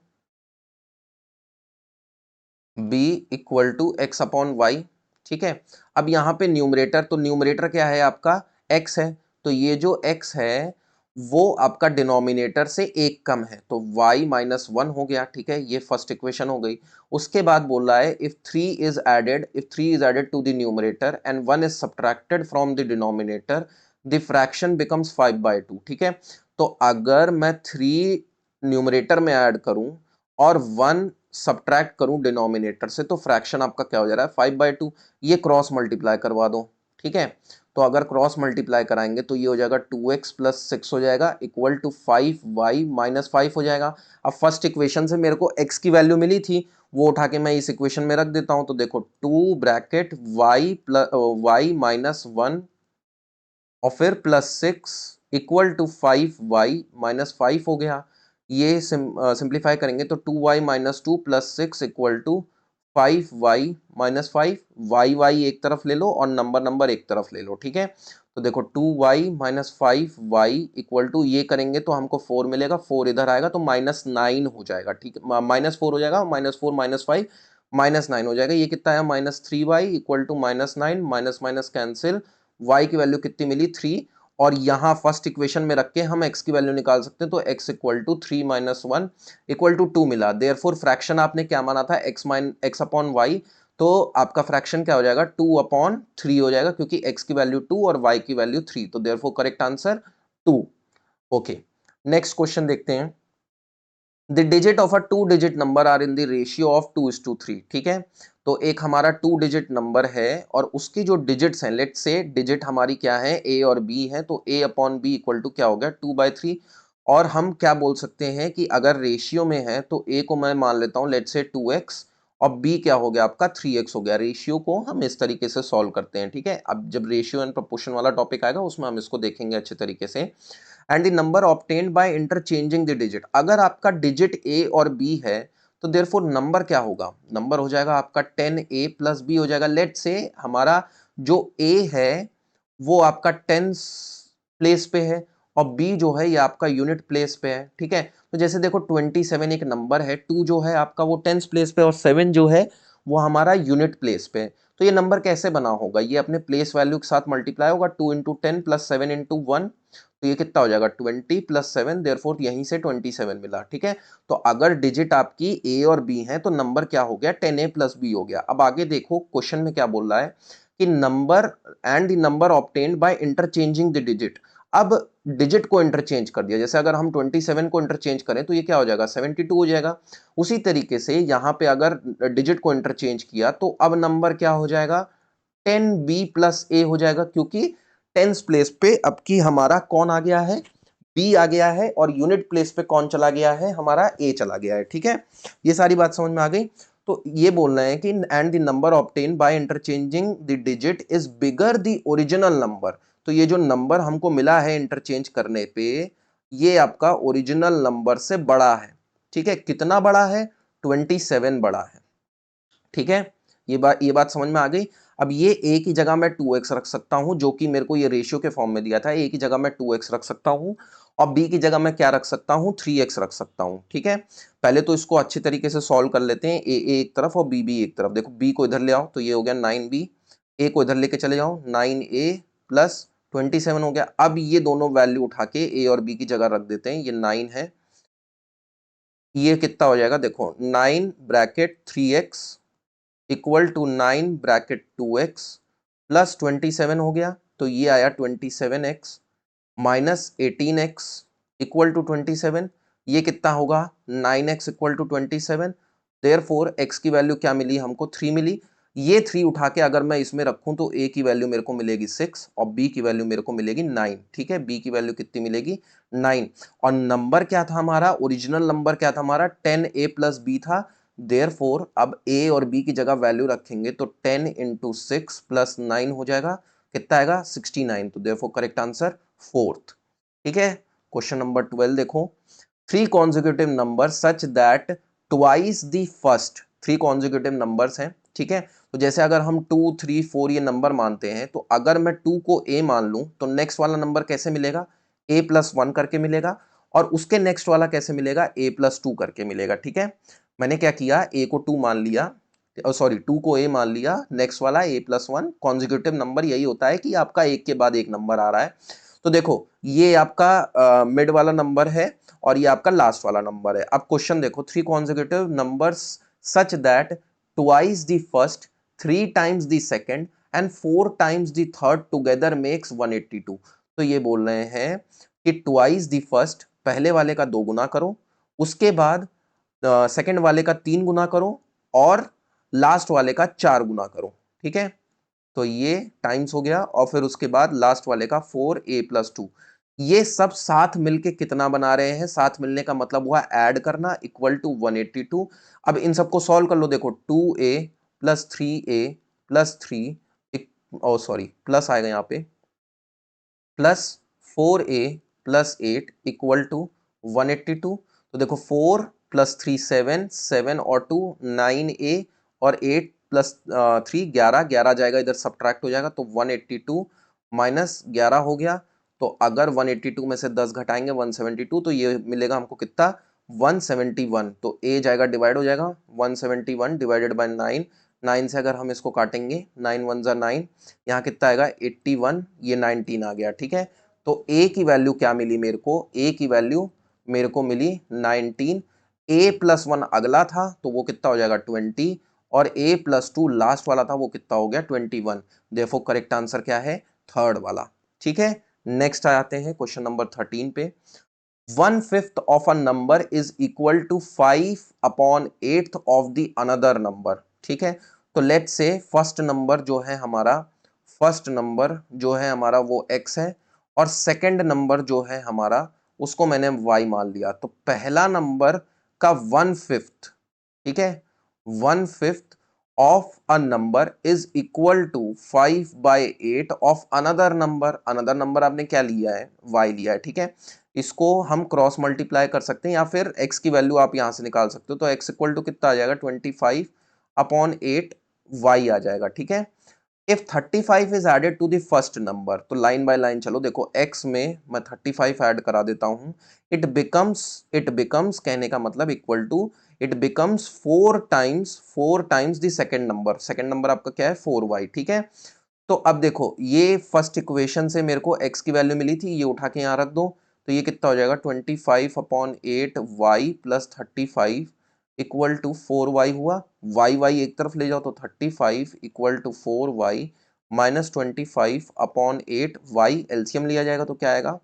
A: be equal to X upon Y, ठीक है। अब यहाँ पे न्यूमरेटर, तो न्यूमरेटर क्या है आपका, x है, तो ये जो x है वो आपका डिनोमिनेटर से एक कम है, तो y माइनस 1 हो गया, ठीक है। ये फर्स्ट इक्वेशन हो गई। उसके बाद बोल रहा है if 3 is added to the numerator and 1 is subtracted from the denominator the fraction becomes 5/2, ठीक है। तो अगर मैं 3 न्यूमरेटर में ऐड करूं और 1 सब्ट्रैक्ट करूं डिनोमिनेटर से, तो फ्रैक्शन आपका क्या हो जा रहा है, 5/2। ये क्रॉस मल्टीप्लाई करवा दो, ठीक है। तो अगर क्रॉस मल्टीप्लाई कराएंगे तो ये हो जाएगा 2x प्लस 6 हो जाएगा इक्वल टू 5y माइनस 5 हो जाएगा। अब फर्स्ट इक्वेशन से मेरे को x की वैल्यू मिली थी, वो उठा के मैं इस इक्वेशन में रख देता हूं, तो देखो 2 bracket y plus y minus 1 और फिर plus 6 equal to 5y minus 5 हो गया। ये सिंप्लीफाई करेंगे तो 2y minus 2 plus 6 equal to 5y minus 5, y एक तरफ ले लो और नंबर एक तरफ ले लो, ठीक है। तो देखो 2y minus 5y equal to, ये करेंगे तो हमको 4 मिलेगा, 4 इधर आएगा तो -9 हो जाएगा, ठीक है। -4 हो जाएगा, -4 -5 -9 हो जाएगा। ये कितना है, -3y equal to -9, minus minus cancel, y की वैल्यू कितनी मिली, 3। और यहाँ फर्स्ट इक्वेशन में रख के हम x की वैल्यू निकाल सकते हैं, तो x equal to 3 minus 1 equal to 2 मिला। देयरफॉर फ्रैक्शन आपने क्या माना था, x अपॉन वाई, तो आपका फ्रैक्शन क्या हो जाएगा, 2/3 हो जाएगा, क्योंकि x की वैल्यू 2 और y की वैल्यू 3, तो therefore correct answer 2। Okay, next question देखते हैं। The digit of a 2 digit number are in the ratio of 2:3, ठीक है। तो एक हमारा 2 डिजिट नंबर है और उसकी जो डिजिट्स हैं, लेट्स से डिजिट हमारी क्या है, a और b है, तो a upon b equal to क्या हो गया, 2/3। और हम क्या बोल सकते हैं कि अगर रेशियो में है तो a को मैं मान लेता हूं लेट्स से 2x और b क्या हो गया आपका 3x हो गया। रेशियो को हम इस तरीके से सॉल्व करते हैं, ठीक है। अब जब रेशियो एंड प्रोपोर्शन वाला टॉपिक आएगा उसमें हम इसको देखेंगे अच्छे तरीके से। And the number obtained by interchanging the digit, अगर आपका डिजिट a और b है तो देयरफॉर नंबर क्या होगा, नंबर हो जाएगा आपका 10a प्लस b हो जाएगा। लेट से हमारा जो a है वो आपका 10 प्लेस पे है और b जो है ये आपका यूनिट प्लेस पे है, ठीक है। तो जैसे देखो 27 एक नंबर है, 2 जो है आपका वो 10 प्लेस पे और 7 जो है वो हमारा यूनिट प्लेस पे है। तो ये नंबर कैसे बना होगा, ये अपने प्लेस वैल्यू के साथ मल्टीप्लाई होगा, 2 इंटू 10 प्लस 7 इंटू 1, तो ये कितना हो जाएगा 20 प्लस 7, देयरफॉर यहीं से 27 मिला, ठीक है। तो अगर डिजिट आपकी a और b है तो नंबर क्या हो गया, 10a प्लस b हो गया। अब आगे देखो क्वेश्चन में क्या बोल रहा है कि number and the number obtained by interchanging the digit. अब डिजिट को इंटरचेंज कर दिया, जैसे अगर हम 27 को इंटरचेंज करें तो ये क्या हो जाएगा 72 हो जाएगा। उसी तरीके से यहाँ पे अगर डिजिट को इंटरचेंज किया तो अब नंबर क्या हो जाएगा 10b प्लस a हो जाएगा, क्योंकि टेंस प्लेस पे अब की हमारा कौन आ गया है, b आ गया है, और यूनिट प्लेस पे कौन चला गया है, हमारा a चला गया है, ठीक है। ये सारी बात समझ में आ गई। तो ये बोलना है कि and the number obtain by interchanging the digit is bigger the original number. तो ये जो नंबर हमको मिला है इंटरचेंज करने पे ये आपका ओरिजिनल नंबर से बड़ा है, ठीक है। कितना बड़ा है, 27 बड़ा है, ठीक है। ये बात समझ में आ गई। अब ये a की जगह मैं 2x रख सकता हूं, जो कि मेरे को ये रेशियो के फॉर्म में दिया था, a की जगह मैं 2x रख सकता हूं और b की जगह मैं क्या रख सकता हूं, 3x रख सकता हूं, ठीक है। पहले तो इसको अच्छे तरीके से सॉल्व कर लेते हैं, a एक तरफ और b एक तरफ। देखो b को इधर ले आओ तो ये हो गया 9b, a को इधर लेके चले जाओ 9a प्लस 27 हो गया। अब ये दोनों वैल्यू उठा के a और b की जगह रख देते हैं, ये 9 है, ये कितना हो जाएगा देखो 9 bracket 3x equal to 9 bracket 2x plus 27 हो गया, तो ये आया 27x minus 18x equal to 27, ये कितना होगा 9x equal to 27, therefore x की वैल्यू क्या मिली हमको 3 मिली। ये 3 उठा के अगर मैं इसमें रखूं तो a की वैल्यू मेरे को मिलेगी 6 और b की वैल्यू मेरे को मिलेगी 9। ठीक है, b की वैल्यू कितनी मिलेगी 9। और नंबर क्या था हमारा, ओरिजिनल नंबर क्या था हमारा 10a प्लस b था। देयरफॉर अब a और b की जगह वैल्यू रखेंगे तो 10 इंटू 6 प्लस 9 हो जाएगा, कितना आएगा 69। तो देयरफॉर करेक्ट आंसर फोर्थ। ठीक है, क्वेश्चन नंबर 12 देखो, three consecutive number such that twice the first, three consecutive numbers हैं। ठीक है, तो जैसे अगर हम 2 3 4 ये नंबर मानते हैं, तो अगर मैं 2 को a मान लूं तो नेक्स्ट वाला नंबर कैसे मिलेगा, a प्लस 1 करके मिलेगा, और उसके नेक्स्ट वाला कैसे मिलेगा, a प्लस 2 करके मिलेगा। ठीक है, मैंने क्या किया, a को 2 मान लिया, सॉरी 2 को a मान लिया, नेक्स्ट वाला a प्लस 1। कॉन्जिक्यूटिव नंबर यही होता है कि आपका एक के बाद एक नंबर आ रहा है। तो देखो ये आपका मिड वाला नंबर है और ये आपका लास्ट वाला नंबर है। अब क्वेश्चन देखो, three consecutive numbers such that twice the first, three times the second and four times the third together makes 182। तो ये बोल रहे हैं कि ट्वाइस द फर्स्ट, पहले वाले का 2 गुना करो, उसके बाद सेकंड वाले का 3 गुना करो, और लास्ट वाले का 4 गुना करो। ठीक है, तो ये टाइम्स हो गया, और फिर उसके बाद लास्ट वाले का 4a प्लस 2। ये सब साथ मिलके कितना बना रहे हैं, साथ मिलने का मतलब हुआ ऐड करना, इक्वल टू 182। अब इन सबको सॉल्व कर लो, देखो 2a प्लस 3a प्लस 3, ओ सॉरी प्लस आएगा यहाँ पे, plus 4a plus 8 equal to 182। तो देखो 4 प्लस 3 7, 7 और 2 9a, और 8 प्लस 3 11, 11 जाएगा इधर सब्ट्रैक्ट हो जाएगा, तो 182 माइनस 11 हो गया। तो अगर 182 में से 10 घटाएंगे 172, तो ये मिलेगा हमको कितना 171। तो a जाएगा डिवाइड हो जाएगा, 171 डिवाइडेड बाय 9, 9 से अगर हम इसको काटेंगे 9 1 जा 9, यहाँ कितना आएगा 81, ये 19 आ गया। ठीक है, तो a की वैल्यू क्या मिली मेरे को, a की वैल्यू मेरे को मिली 19। a प्लस 1 अगला था तो वो कितना हो जाएगा 20, और a प्लस 2 लास्ट वाला था वो कितना हो गया 21। देखो करेक्ट आंसर क्या है, थर्ड वाला। ठीक है, नेक्स्ट आते हैं क्वेश्चन नंबर 13 पे। 1/5 of a number is equal to 5 upon 8th of the another number. ठीक है, तो लेट से फर्स्ट नंबर जो है हमारा, फर्स्ट नंबर जो है हमारा वो x है, और सेकंड नंबर जो है हमारा उसको मैंने y मान लिया। तो पहला नंबर का 1/5, ठीक है, 1/5 of a number is equal to 5/8 of another number. Another number आपने क्या लिया है, y लिया है। ठीक है, इसको हम क्रॉस मल्टीप्लाई कर सकते हैं, या फिर x की वैल्यू आप यहां से निकाल सकते हो। तो x इक्वल टू कितना आ जाएगा 25 अपॉन 8 y आ जाएगा। ठीक है, if 35 is added to the first number, तो लाइन बाय लाइन चलो, देखो x में मैं 35 ऐड करा देता हूं, इट बिकम्स कहने का मतलब equal to, it becomes 4 times the second number. Second number आपका क्या है 4y। ठीक है, तो अब देखो ये फर्स्ट इक्वेशन से मेरे को x की वैल्यू मिली थी, ये उठा के यहाँ रख दो, तो ये कितना हो जाएगा 25 upon 8 y plus 35 equal to 4y हुआ। y एक तरफ ले जाओ तो 35 equal to 4y minus 25 upon 8y, LCM लिया जाएगा तो क्या आएगा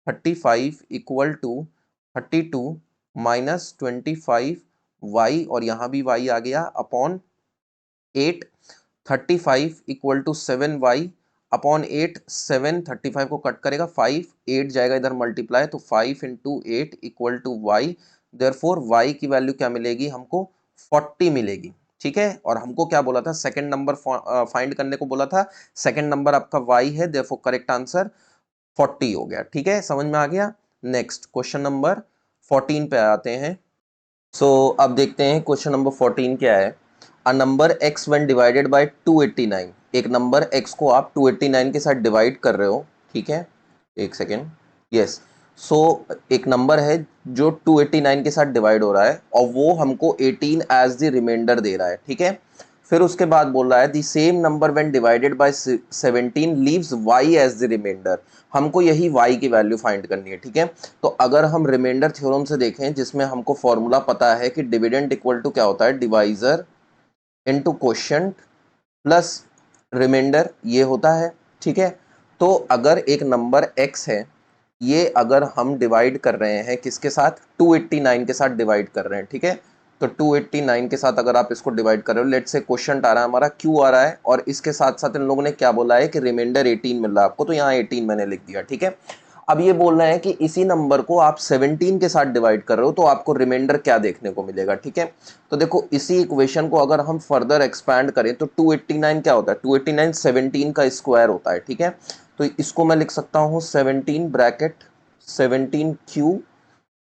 A: 35 इक्वल टू 32 माइनस 25y, और यहाँ भी y आ गया upon 8, 35 equal to 7y upon 8, 7 35 को कट करेगा 5, 8 जाएगा इधर मल्टीप्लाई, तो 5 into 8 equal to y। Therefore y की वैल्यू क्या मिलेगी हमको 40 मिलेगी। ठीक है, और हमको क्या बोला था, सेकंड नंबर फाइंड करने को बोला था, सेकंड नंबर आपका y है, देयरफॉर करेक्ट आंसर 40 हो गया। ठीक है, समझ में आ गया। नेक्स्ट क्वेश्चन नंबर 14 पे आते हैं। सो अब देखते हैं क्वेश्चन नंबर 14 क्या है। A number x when divided bye 289, एक नंबर x को आप 289 के साथ डिवाइड कर रहे हो। ठीक है, एक सेकेंड, यस। सो एक नंबर है जो 289 के साथ डिवाइड हो रहा है, और वो हमको 18 एज द रिमाइंडर दे रहा है। ठीक है, फिर उसके बाद बोल रहा है the same number when divided by 17 leaves y as the remainder. हमको यही y की वैल्यू फाइंड करनी है। ठीक है, तो अगर हम रिमाइंडर थ्योरम से देखें, जिसमें हमको फॉर्मूला पता है कि डिविडेंड इक्वल टू क्या होता है, divisor into quotient plus remainder, ये होता है। ठीक है, तो अगर एक नंबर x है ये अगर हम डिवाइड कर रहे हैं किसके साथ, 289 के साथ डिवाइड कर रहे हैं, ठीक है। तो 289 के साथ अगर आप इसको डिवाइड कर रहे हो, लेट से क्वेश्चन आ रहा है हमारा क्यू आ रहा है, और इसके साथ साथ इन लोगों ने क्या बोला है कि रिमाइंडर 18 मिल रहा है आपको, तो यहाँ 18 मैंने लिख दिया, ठीक है। अब ये बोल रहे हैं कि इसी नंबर को आप 17 के साथ डिवाइड कर रहे हो, तो आपको रिमाइंडर क्या देखने को मिलेगा, ठीक है। तो देखो इसी इक्वेशन को अगर हम फर्दर एक्सपैंड करें तो 289 क्या होता है, 289 17 का स्क्वायर होता है, ठीक है। तो इसको मैं लिख सकता हूँ 17 ब्रैकेट 17Q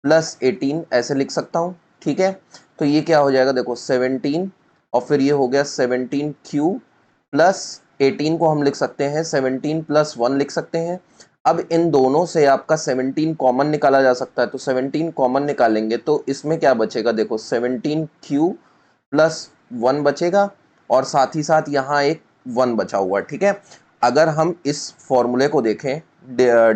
A: प्लस 18 ऐसे लिख सकता हूँ, ठीक है। तो ये क्या हो जाएगा, देखो 17 और फिर ये हो गया 17Q प्लस 18 को हम लिख सकते हैं 17 प्लस 1 लिख सकते हैं। अब इन दोनों से आपका 17 कॉमन निकाला जा सकता है, तो 17 कॉमन निकालेंगे तो इसमें क्या बचेगा, देखो 17Q प्लस 1 बचेगा, और साथ ही साथ यहाँ एक 1 बचा हुआ, ठीक है। अगर हम इस फॉर्मूले को देखें,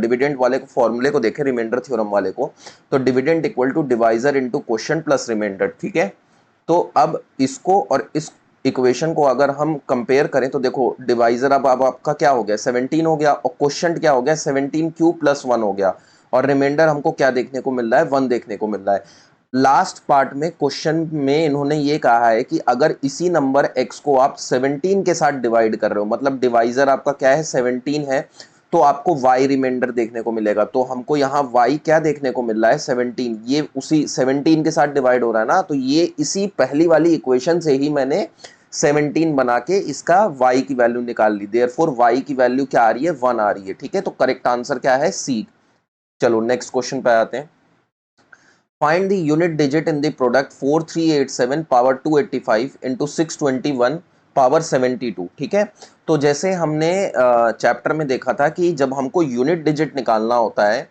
A: डिविडेंड वाले फॉर्मूले को देखें, रिमाइंडर थ्योरम वाले को, तो dividend equal to divisor into quotient plus remainder, ठीक है। तो अब इसको और इस इक्वेशन को अगर हम कंपेयर करें तो देखो डिवाइजर अब आपका क्या हो गया, 17 हो गया, और क्वोशिएंट क्या हो गया, 17Q प्लस 1 हो गया, और रिमाइंडर हमको क्या देखने को मिल रहा है, 1 देखने को मिल रहा है। लास्ट पार्ट में क्वेश्चन में इन्होंने ये कहा है कि अगर इसी नंबर x को आप 17 के साथ डिवाइड कर रहे हो, मतलब डिवाइजर आपका क्या है, 17 है, तो आपको y रिमाइंडर देखने को मिलेगा। तो हमको यहाँ y क्या देखने को मिल रहा है, 17, ये उसी 17 के साथ डिवाइड हो रहा है ना, तो ये इसी पहली वाली इक्वेशन से ही मैंने 17 बना के इसका y की वैल्यू निकाल ली, देयरफॉर y की वैल्यू क्या आ रही है, 1 आ रही है, ठीक है। तो करेक्ट आंसर क्या है, सी। चलो नेक्स्ट क्वेश्चन पे आते हैं। Find the unit digit in the product 4387 power 285 into 621 power 72, ठीक है। तो जैसे हमने चैप्टर में देखा था कि जब हमको यूनिट डिजिट निकालना होता है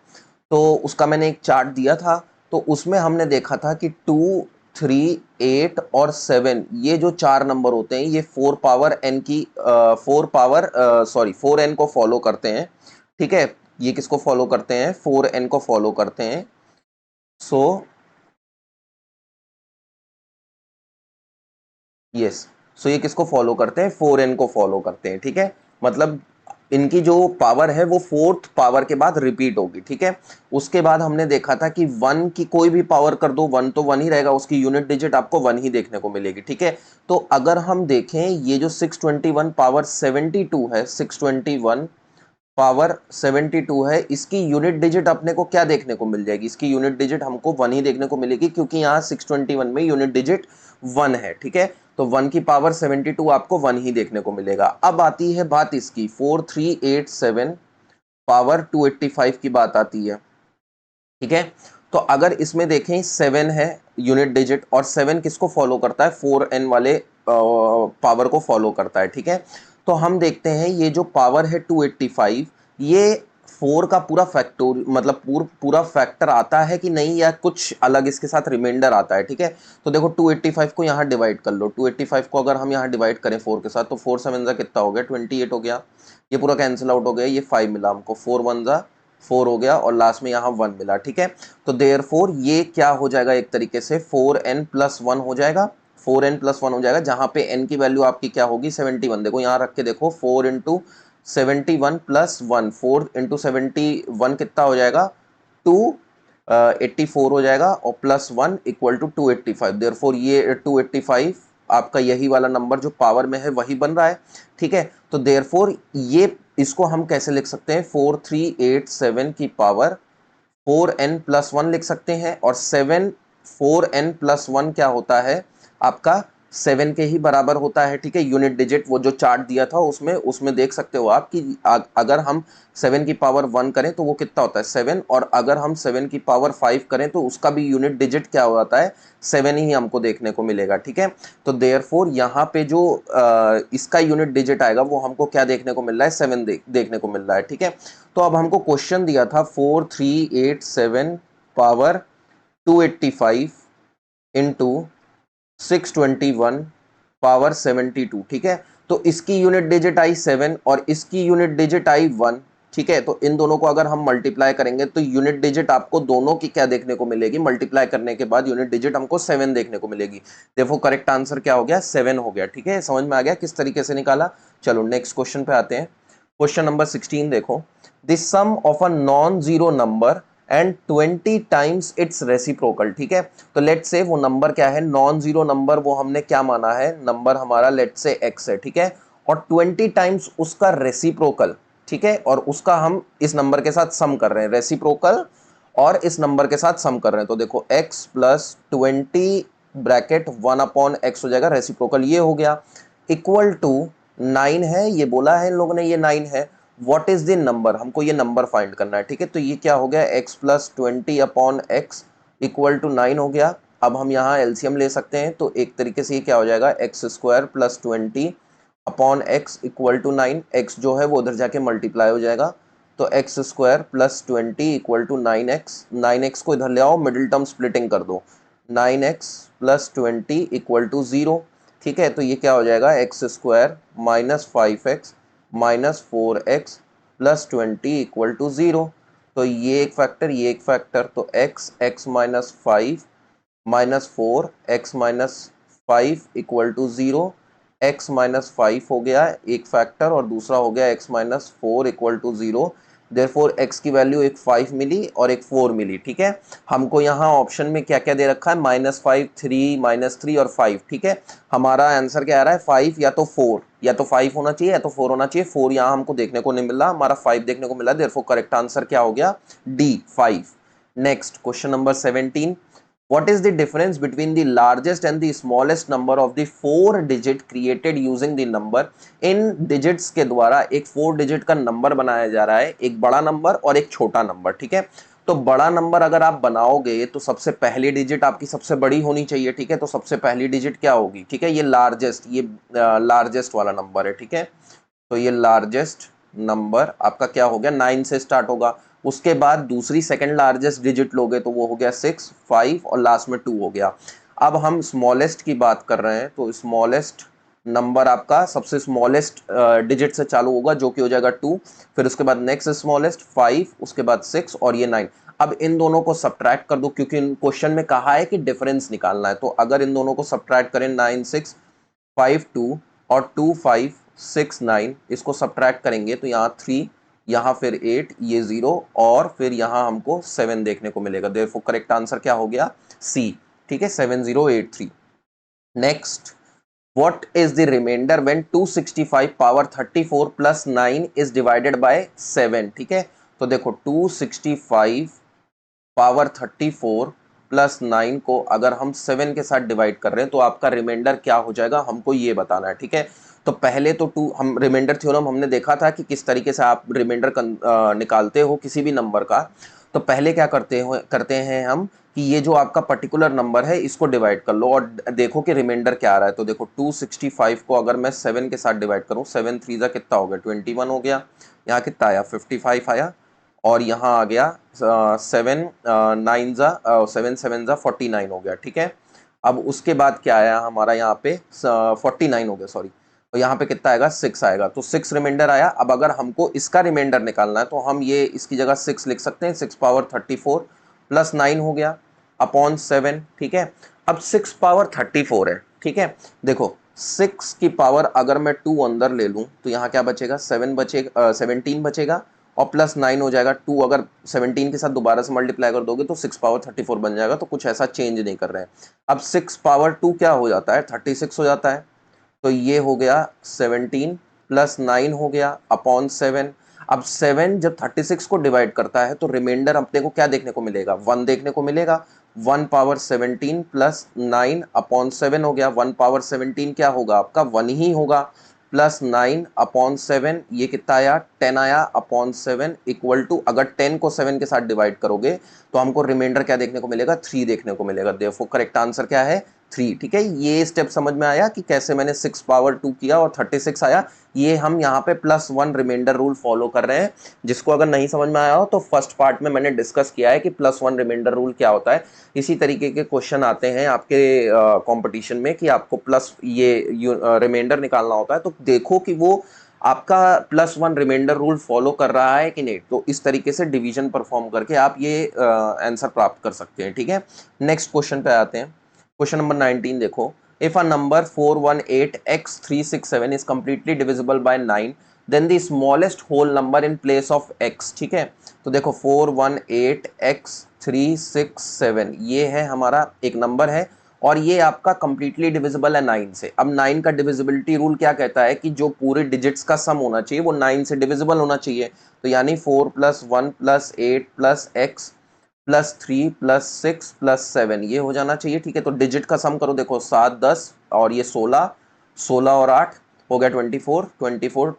A: तो उसका मैंने एक चार्ट दिया था, तो उसमें हमने देखा था कि 2, 3, 8 और 7 ये जो चार नंबर होते हैं ये 4 पावर n की 4n को फॉलो करते हैं, ठीक है। ये किसको फॉलो करते हैं, 4n को फॉलो करते हैं। सो यस, सो ये किसको फॉलो करते हैं, 4n को फॉलो करते हैं, ठीक है। मतलब इनकी जो पावर है वो फोर्थ पावर के बाद रिपीट होगी, ठीक है। उसके बाद हमने देखा था कि 1 की कोई भी पावर कर दो 1 तो 1 ही रहेगा, उसकी यूनिट डिजिट आपको 1 ही देखने को मिलेगी, ठीक है। तो अगर हम देखें ये जो 621 पावर 72 है, 621 पावर 72 है, इसकी यूनिट डिजिट अपने को क्या देखने को मिल जाएगी, इसकी यूनिट डिजिट हमको 1 ही देखने को मिलेगी, क्योंकि यहाँ 621 में यूनिट डिजिट 1 है, ठीक है। तो 1 की पावर 72 आपको 1 ही देखने को मिलेगा। अब आती है बात इसकी 4387 पावर 285 की बात आती है, ठीक है। तो अगर इसमें देखें 7 है यूनिट डिजिट, और 7 किसको फॉलो करता है, 4n वाले पावर को फॉलो करता है, ठीक है। तो हम देखते हैं ये जो पावर है 285, ये 4 का पूरा फैक्टर मतलब पूरा फैक्टर आता है कि नहीं, या कुछ अलग इसके साथ रिमाइंडर आता है, ठीक है। तो देखो 285 को यहाँ डिवाइड कर लो, 285 को अगर हम यहाँ डिवाइड करें 4 के साथ, तो 4 7 जा कितना हो गया, 28 हो गया, ये पूरा कैंसिल आउट हो गया, ये 5 मिला हमको, 4 1 जा 4 हो गया, और लास्ट में यहाँ 1 मिला, ठीक है। तो देयरफॉर ये क्या हो जाएगा, एक तरीके से 4n प्लस 1 हो जाएगा, 4n प्लस 1 हो जाएगा, जहां पे n की वैल्यू आपकी क्या होगी, 71। देखो यहाँ रख के देखो, 4 इंटू 71 प्लस 1, 4 इंटू 71 कितना हो जाएगा, 284 हो जाएगा, और प्लस 1 इक्वल टू 285। देयरफॉर ये 285 आपका यही वाला नंबर जो पावर में है वही बन रहा है, ठीक है। तो देयरफॉर ये इसको हम कैसे लिख सकते हैं, 4387 की पावर 4n प्लस 1 लिख सकते हैं, और 4n प्लस 1 क्या होता है आपका 7 के ही बराबर होता है, ठीक है। यूनिट डिजिट वो जो चार्ट दिया था उसमें देख सकते हो आप कि अगर हम 7 की पावर 1 करें तो वो कितना होता है 7, और अगर हम 7 की पावर 5 करें तो उसका भी यूनिट डिजिट क्या होता है 7 ही हमको देखने को मिलेगा, ठीक है। तो देयरफॉर यहाँ पे जो इसका यूनिट डिजिट आएगा वो हमको क्या देखने को मिल रहा है, 7 देखने को मिल रहा है, ठीक है। तो अब हमको क्वेश्चन दिया था 4387 पावर 285 इंटू 621 पावर 72, ठीक है। तो इसकी यूनिट डिजिट आई 7 और इसकी यूनिट डिजिट आई 1, ठीक है। तो इन दोनों को अगर हम मल्टीप्लाई करेंगे तो यूनिट डिजिट आपको दोनों की क्या देखने को मिलेगी, मल्टीप्लाई करने के बाद यूनिट डिजिट हमको 7 देखने को मिलेगी। देखो करेक्ट आंसर क्या हो गया, 7 हो गया, ठीक है। समझ में आ गया किस तरीके से निकाला। चलो नेक्स्ट क्वेश्चन पे आते हैं। क्वेश्चन नंबर 16 देखो, the sum of a non zero number and 20 times its reciprocal. ठीक है, तो लेट से वो नंबर क्या है, नॉन जीरो नंबर, वो हमने क्या माना है, नंबर हमारा लेट से x है। ठीक है, और 20 टाइम्स उसका रेसिप्रोकल। ठीक है, और उसका हम इस नंबर के साथ सम कर रहे हैं, रेसिप्रोकल और इस नंबर के साथ सम कर रहे हैं। तो देखो x प्लस 20 ब्रैकेट 1/x हो जाएगा, रेसिप्रोकल ये हो गया, इक्वल टू 9 है, ये बोला है इन लोगों ने, ये 9 है। व्हाट इज द नंबर, हमको ये नंबर फाइंड करना है। ठीक है, तो ये क्या हो गया, x plus 20/x equal to 9 हो गया। अब हम यहाँ एलसीएम ले सकते हैं, तो एक तरीके से ये क्या हो जाएगा, X square plus 20/x equal to 9। X जो है वो उधर जाके मल्टीप्लाई हो जाएगा, तो X square plus 20 equal to 9x। 9x को इधर ले आओ, मिडिल टर्म स्प्लिटिंग कर दो, 9x प्लस 20 इक्वल टू 0। ठीक है, तो ये क्या हो जाएगा, X square minus 5x minus 4x plus 20 equal to 0। तो ये एक फैक्टर, ये एक फैक्टर, तो x minus 5 minus 4x minus 5 equal to 0। x minus 5 हो गया एक फैक्टर, और दूसरा हो गया x minus 4 equal to 0। Therefore x की वैल्यू एक 5 मिली और एक 4 मिली। ठीक है, हमको यहाँ ऑप्शन में क्या क्या दे रखा है, -5, 3, -3 और 5। ठीक है, हमारा आंसर क्या आ रहा है, 5 या तो 4, या तो 5 होना चाहिए या तो 4 होना चाहिए। 4 यहाँ हमको देखने को नहीं मिल रहा, हमारा 5 देखने को मिला, देयरफॉर करेक्ट आंसर क्या हो गया, D 5। Next question number 17, what is the difference between the largest and the smallest number of the 4 digit created using the number? In digits के द्वारा एक 4 digit का नंबर बनाया जा रहा है, एक बड़ा नंबर और एक छोटा नंबर। ठीक है, तो बड़ा नंबर अगर आप बनाओगे तो सबसे पहली डिजिट आपकी सबसे बड़ी होनी चाहिए। ठीक है, तो सबसे पहली डिजिट क्या होगी, ठीक है, ये लार्जेस्ट, ये लार्जेस्ट वाला नंबर है। ठीक है, तो ये लार्जेस्ट नंबर आपका क्या हो गया, 9 से स्टार्ट होगा। उसके बाद दूसरी सेकंड लार्जेस्ट डिजिट लोगे तो वो हो गया 6, 5 और लास्ट में 2 हो गया। अब हम स्मॉलेस्ट की बात कर रहे हैं, तो स्मॉलेस्ट नंबर आपका सबसे स्मॉलेस्ट डिजिट से चालू होगा, जो कि हो जाएगा 2। फिर उसके बाद नेक्स्ट स्मॉलेस्ट 5, उसके बाद 6 और ये 9। अब इन दोनों को सब्ट्रैक्ट कर दो, क्योंकि इन क्वेश्चन में कहा है कि डिफरेंस निकालना है। तो अगर इन दोनों को सब्ट्रैक्ट करें, 9 6 5 2 और 2 5 6 9, इसको सब्ट्रैक्ट करेंगे तो यहाँ 3, यहाँ फिर 8, ये 0 और फिर यहाँ हमको 7 देखने को मिलेगा। देयरफॉर करेक्ट आंसर क्या हो गया, सी। ठीक है, 7083। Next, what is the remainder when 265 power 34 plus 9 is divided by 7? ठीक है, तो देखो 265 पावर 34 प्लस 9 को अगर हम 7 के साथ डिवाइड कर रहे हैं तो आपका रिमाइंडर क्या हो जाएगा, हमको ये बताना है। ठीक है, तो पहले तो हम रिमाइंडर थ्योरम हमने देखा था कि किस तरीके से आप रिमाइंडर निकालते हो किसी भी नंबर का। तो पहले क्या करते हैं हम कि ये जो आपका पर्टिकुलर नंबर है इसको डिवाइड कर लो और देखो कि रिमाइंडर क्या आ रहा है। तो देखो 265 को अगर मैं 7 के साथ डिवाइड करूँ, 7 3 जा कितना हो गया, 21 हो गया, यहाँ कितना आया, 55 आया, और यहाँ आ गया 7 9 जा 7 7 जा 49 हो गया। ठीक है, अब उसके बाद क्या आया हमारा, यहाँ पे 49 हो गया, सॉरी, तो यहाँ पे कितना आएगा, 6 आएगा, तो 6 रिमाइंडर आया। अब अगर हमको इसका रिमाइंडर निकालना है तो हम ये इसकी जगह 6 लिख सकते हैं, 6 पावर 34 प्लस 9 हो गया अपॉन 7। ठीक है, अब 6 पावर 34 है। ठीक है, देखो 6 की पावर अगर मैं 2 अंदर ले लूँ तो यहाँ क्या बचेगा, 7 बचेगा, 17 बचेगा और प्लस 9 हो जाएगा। 2 अगर 17 के साथ दोबारा से मल्टीप्लाई कर दोगे तो 6 पावर 34 बन जाएगा। तो कुछ ऐसा चेंज नहीं कर रहे हैं। अब 6 पावर 2 क्या हो जाता है, 36 हो जाता है। तो ये हो गया 17 प्लस 9 हो गया अपॉन 7। अब 7 जब 36 को डिवाइड करता है तो रिमाइंडर अपने को क्या देखने को मिलेगा, 1 देखने को मिलेगा। 1 पावर 17 प्लस 9 अपॉन 7 हो गया। 1 पावर 17 क्या होगा आपका, 1 ही होगा, प्लस 9 अपॉन 7, ये कितना आया, 10 आया अपॉन 7 इक्वल टू, अगर 10 को 7 के साथ डिवाइड करोगे तो हमको रिमाइंडर क्या देखने को मिलेगा, 3 देखने को मिलेगा। देयरफॉर करेक्ट आंसर क्या है, 3। ठीक है, ये स्टेप समझ में आया कि कैसे मैंने 6 पावर 2 किया और 36 आया। ये हम यहाँ पे +1 रिमाइंडर रूल फॉलो कर रहे हैं। जिसको अगर नहीं समझ में आया हो तो फर्स्ट पार्ट में मैंने डिस्कस किया है कि +1 रिमाइंडर रूल क्या होता है। इसी तरीके के क्वेश्चन आते हैं आपके कंपटीशन में कि आपको प्लस ये रिमाइंडर निकालना होता है, तो देखो कि वो आपका +1 रिमाइंडर रूल फॉलो कर रहा है कि नहीं। तो इस तरीके से डिवीजन परफॉर्म करके आप ये आंसर प्राप्त कर सकते हैं। ठीक है, नेक्स्ट क्वेश्चन पे आते हैं। क्वेश्चन नंबर 19 देखो, if a number 418x367 is completely divisible by 9, then the smallest whole number in place of x, ठीक है। तो देखो 4 1 8 x 3 6 7 ये है हमारा एक नंबर है, और ये आपका कंप्लीटली डिविजिबल है 9 से। अब 9 का डिविजिबिलिटी रूल क्या कहता है कि जो पूरे डिजिट्स का सम होना चाहिए वो 9 से डिविजिबल होना चाहिए। तो यानी 4 + 1 + 8 + x +3 + 6 + 7 ये हो जाना चाहिए, ठीक है। तो डिजिट का सम करो, देखो 7 10 और ये 16, 16 और 8 हो गया 24, 24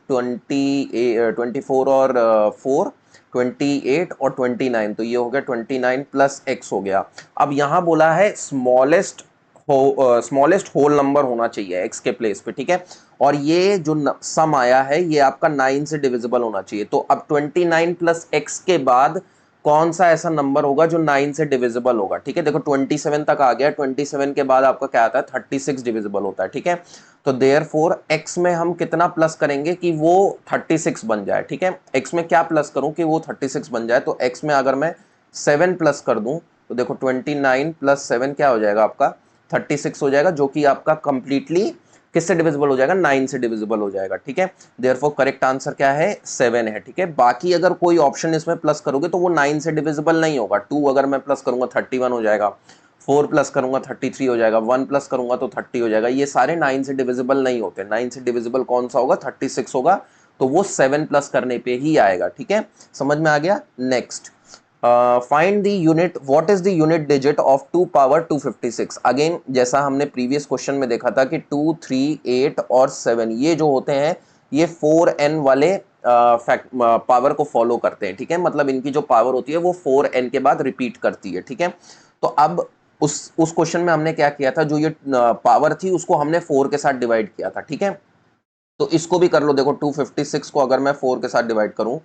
A: 24 और 4 28 और 29, तो ये हो गया 29 + x हो गया। अब यहाँ बोला है स्मॉलेस्ट होल नंबर होना चाहिए x के प्लेस पे, ठीक है। और ये जो सम आया है ये आपका 9 से डिविजिबल होना चाहिए। तो अब 29 + x के बाद कौन सा ऐसा नंबर होगा जो 9 से डिविजिबल होगा, ठीक है। देखो 27 तक आ गया, 27 के बाद आपका क्या आता है 36 डिविजिबल होता है, ठीक है। तो देयरफॉर x में हम कितना प्लस करेंगे कि वो 36 बन जाए, ठीक है। x में क्या प्लस करूं कि वो 36 बन जाए, तो x में अगर मैं 7 प्लस कर दूं तो देखो 29 + 7 क्या हो जाएगा आपका 36 हो जाएगा, जो कि आपका कंप्लीटली किससे डिविजिबल हो जाएगा 9 से डिविजिबल हो जाएगा, ठीक है। देयरफॉर करेक्ट आंसर क्या है 7 है, ठीक है। बाकी अगर कोई ऑप्शन इसमें प्लस करोगे तो वो 9 से डिविजिबल नहीं होगा। 2 अगर मैं प्लस करूंगा 31 हो जाएगा, 4 प्लस करूंगा 33 हो जाएगा, 1 प्लस करूंगा तो 30 हो जाएगा। ये सारे 9 से डिविजिबल नहीं होते। 9 से डिविजिबल कौन सा होगा 36 होगा, तो वो 7 प्लस करने पे ही आएगा, ठीक है। समझ में आ गया। Next, find the unit, what is the unit digit of 2 × 256। Again जैसा हमने प्रीवियस क्वेश्चन में देखा था कि 2 3 8 और 7 ये जो होते हैं ये 4n वाले पावर को फॉलो करते हैं, ठीक है। मतलब इनकी जो पावर होती है वो 4n के बाद रिपीट करती है, ठीक है। तो अब उस क्वेश्चन में हमने क्या किया था, जो ये पावर थी उसको हमने 4 के साथ डिवाइड किया था, ठीक है। तो इसको भी कर लो, देखो 256 को अगर मैं 4 के साथ डिवाइड करूं,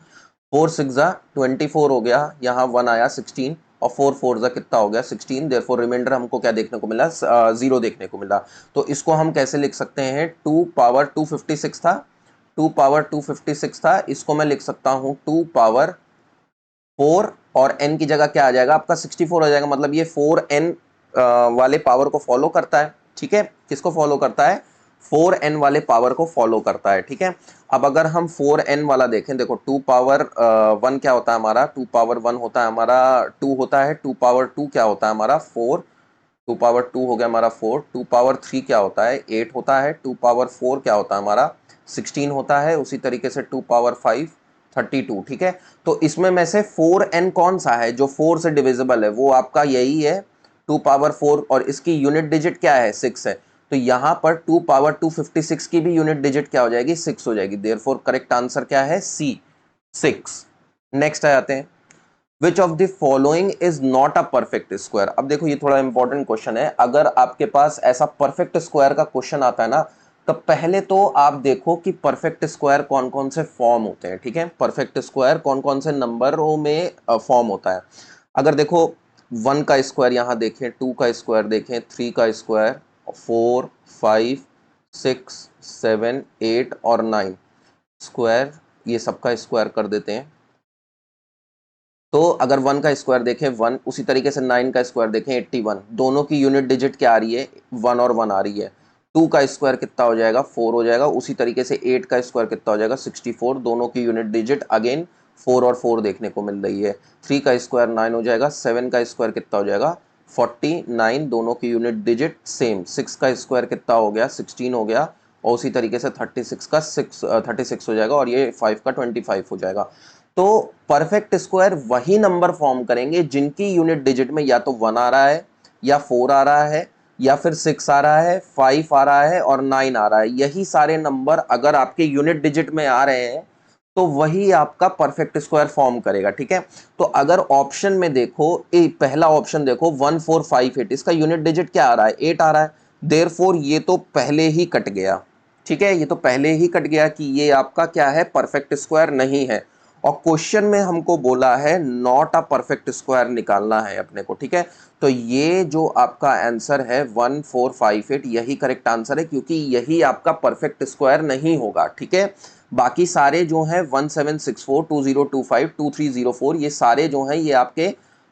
A: 4 6 जा 24 हो गया, यहाँ 1 आया 16 और 4 4 जा कितना हो गया 16। देयरफॉर रिमाइंडर हमको क्या देखने को मिला 0 देखने को मिला। तो इसको हम कैसे लिख सकते हैं, 2 × 256 था, 2 × 256 था, इसको मैं लिख सकता हूँ 2 × 4 और n की जगह क्या आ जाएगा आपका 64 हो जाएगा। मतलब ये 4n वाले पावर को फॉलो करता है, ठीक है। किसको फॉलो करता है 4n वाले पावर को फॉलो करता है, ठीक है। अब अगर हम 4n वाला देखें, देखो 2 × 1 क्या होता है हमारा, 2 × 1 होता है हमारा 2 होता है, 2 × 2 क्या होता है हमारा 4, 2 × 2 हो गया हमारा 4, 2 × 3 क्या होता है 8 होता है, 2 × 4 क्या होता है हमारा 16 होता है, उसी तरीके से 2 × 5 32, ठीक है। तो इसमें में से 4n कौन सा है जो 4 से डिविजिबल है, वो आपका यही है 2 × 4, और इसकी यूनिट डिजिट क्या है 6 है। तो यहाँ पर 2 × 256 की भी यूनिट डिजिट क्या हो जाएगी 6 हो जाएगी। देयरफॉर करेक्ट आंसर क्या है C 6। नेक्स्ट आ जाते हैं, विच of the following is not a perfect square. अब देखो ये थोड़ा इंपॉर्टेंट क्वेश्चन है। अगर आपके पास ऐसा परफेक्ट स्क्वायर का क्वेश्चन आता है ना, तो पहले तो आप देखो कि परफेक्ट स्क्वायर कौन कौन से फॉर्म होते हैं, ठीक है। परफेक्ट स्क्वायर कौन कौन से नंबरों में फॉर्म होता है। अगर देखो 1 का स्क्वायर यहाँ देखें, 2 का स्क्वायर देखें, 3 का स्क्वायर, 4 5 6 7 8 और 9 स्क्वायर, ये सबका स्क्वायर कर देते हैं। तो अगर 1 का स्क्वायर देखें 1, उसी तरीके से 9 का स्क्वायर देखें 81, दोनों की यूनिट डिजिट क्या आ रही है 1 और 1 आ रही है। 2 का स्क्वायर कितना हो जाएगा 4 हो जाएगा, उसी तरीके से 8 का स्क्वायर कितना हो जाएगा 64, दोनों की यूनिट डिजिट अगेन 4 और 4 देखने को मिल रही है। 3 का स्क्वायर 9 हो जाएगा, 7 का स्क्वायर कितना हो जाएगा 49, दोनों की यूनिट डिजिट सेम। 6 का स्क्वायर कितना हो गया 16 हो गया, और उसी तरीके से 36 का 36 हो जाएगा, और ये 5 का 25 हो जाएगा। तो परफेक्ट स्क्वायर वही नंबर फॉर्म करेंगे जिनकी यूनिट डिजिट में या तो 1 आ रहा है, या 4 आ रहा है, या फिर 6 आ रहा है, 5 आ रहा है और 9 आ रहा है। यही सारे नंबर अगर आपके यूनिट डिजिट में आ रहे हैं तो वही आपका परफेक्ट स्क्वायर फॉर्म करेगा, ठीक है। तो अगर ऑप्शन में देखो, पहला ऑप्शन देखो 1 4 5 8, इसका यूनिट डिजिट क्या आ रहा है 8 आ रहा है। देयरफॉर ये तो पहले ही कट गया, ठीक है। ये तो पहले ही कट गया कि ये आपका क्या है परफेक्ट स्क्वायर नहीं है। और क्वेश्चन में हमको बोला है नॉट अ परफेक्ट स्क्वायर निकालना है अपने को, ठीक है। तो ये जो आपका आंसर है 1 4 5 8 यही करेक्ट आंसर है, क्योंकि यही आपका परफेक्ट स्क्वायर नहीं होगा, ठीक है। बाकी सारे जो हैं 1764 2025 2304 ये सारे जो हैं ये आपके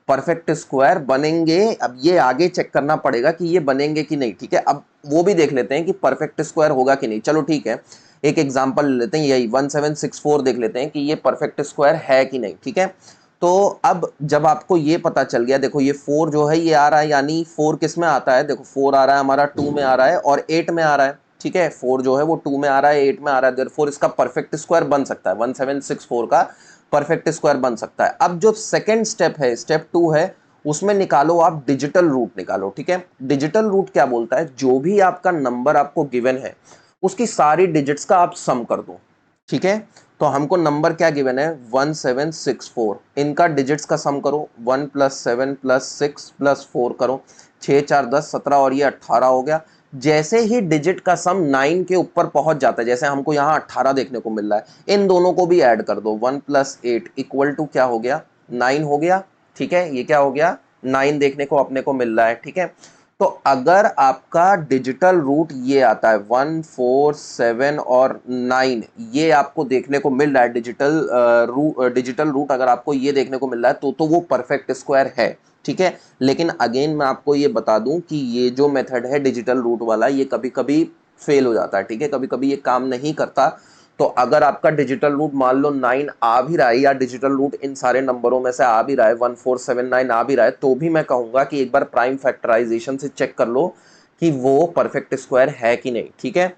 A: परफेक्ट स्क्वायर बनेंगे। अब ये आगे चेक करना पड़ेगा कि ये बनेंगे कि नहीं, ठीक है। अब वो भी देख लेते हैं कि परफेक्ट स्क्वायर होगा कि नहीं। चलो ठीक है, एक एग्जांपल ले लेते हैं, यही 1764 देख लेते हैं कि ये परफेक्ट स्क्वायर है कि नहीं, ठीक है। तो अब जब आपको ये पता चल गया, देखो ये 4 जो है ये आ रहा है, यानी 4 किस में आता है, देखो 4 आ रहा है हमारा 2 में आ रहा है और 8 में आ रहा है, ठीक है। 4 जो है वो 2 में आ रहा है, 8 में आ रहा है, देयरफॉर इसका परफेक्ट स्क्वायर बन सकता है, 1764 का परफेक्ट स्क्वायर बन सकता है। अब जो सेकंड स्टेप है, स्टेप 2 है, उसमें निकालो आप डिजिटल रूट निकालो, ठीक है। डिजिटल रूट क्या बोलता है, जो भी आपका नंबर आपको गिवन है उसकी सारी डिजिट्स का आप सम कर दो, ठीक है। तो हमको नंबर क्या गिवन है 1764, इनका डिजिट्स का सम करो, 1 + 7 + 6 + 4 करो, 6 4 10 17 और ये 18 हो गया। जैसे ही डिजिट का सम 9 के ऊपर पहुंच जाता है, जैसे हमको यहाँ 18 देखने को मिल रहा है, इन दोनों को भी ऐड कर दो, 1 + 8 = क्या हो गया 9 हो गया, ठीक है। ये क्या हो गया 9 देखने को अपने को मिल रहा है, ठीक है। तो अगर आपका डिजिटल रूट ये आता है 1 4 7 और 9, ये आपको देखने को मिल रहा है डिजिटल रूट अगर आपको ये देखने को मिल रहा है तो वो परफेक्ट स्क्वायर है, ठीक है। लेकिन अगेन मैं आपको ये बता दूं कि ये जो मेथड है डिजिटल रूट वाला, ये कभी कभी फेल हो जाता है, ठीक है, कभी कभी ये काम नहीं करता। तो अगर आपका डिजिटल रूट मान लो 9 आ भी रहा है, या डिजिटल रूट इन सारे नंबरों में से आ भी रहा है, 1479 आ भी रहा है, तो भी मैं कहूंगा कि एक बार प्राइम फैक्टराइजेशन से चेक कर लो कि वो परफेक्ट स्क्वायर है कि नहीं, ठीक है।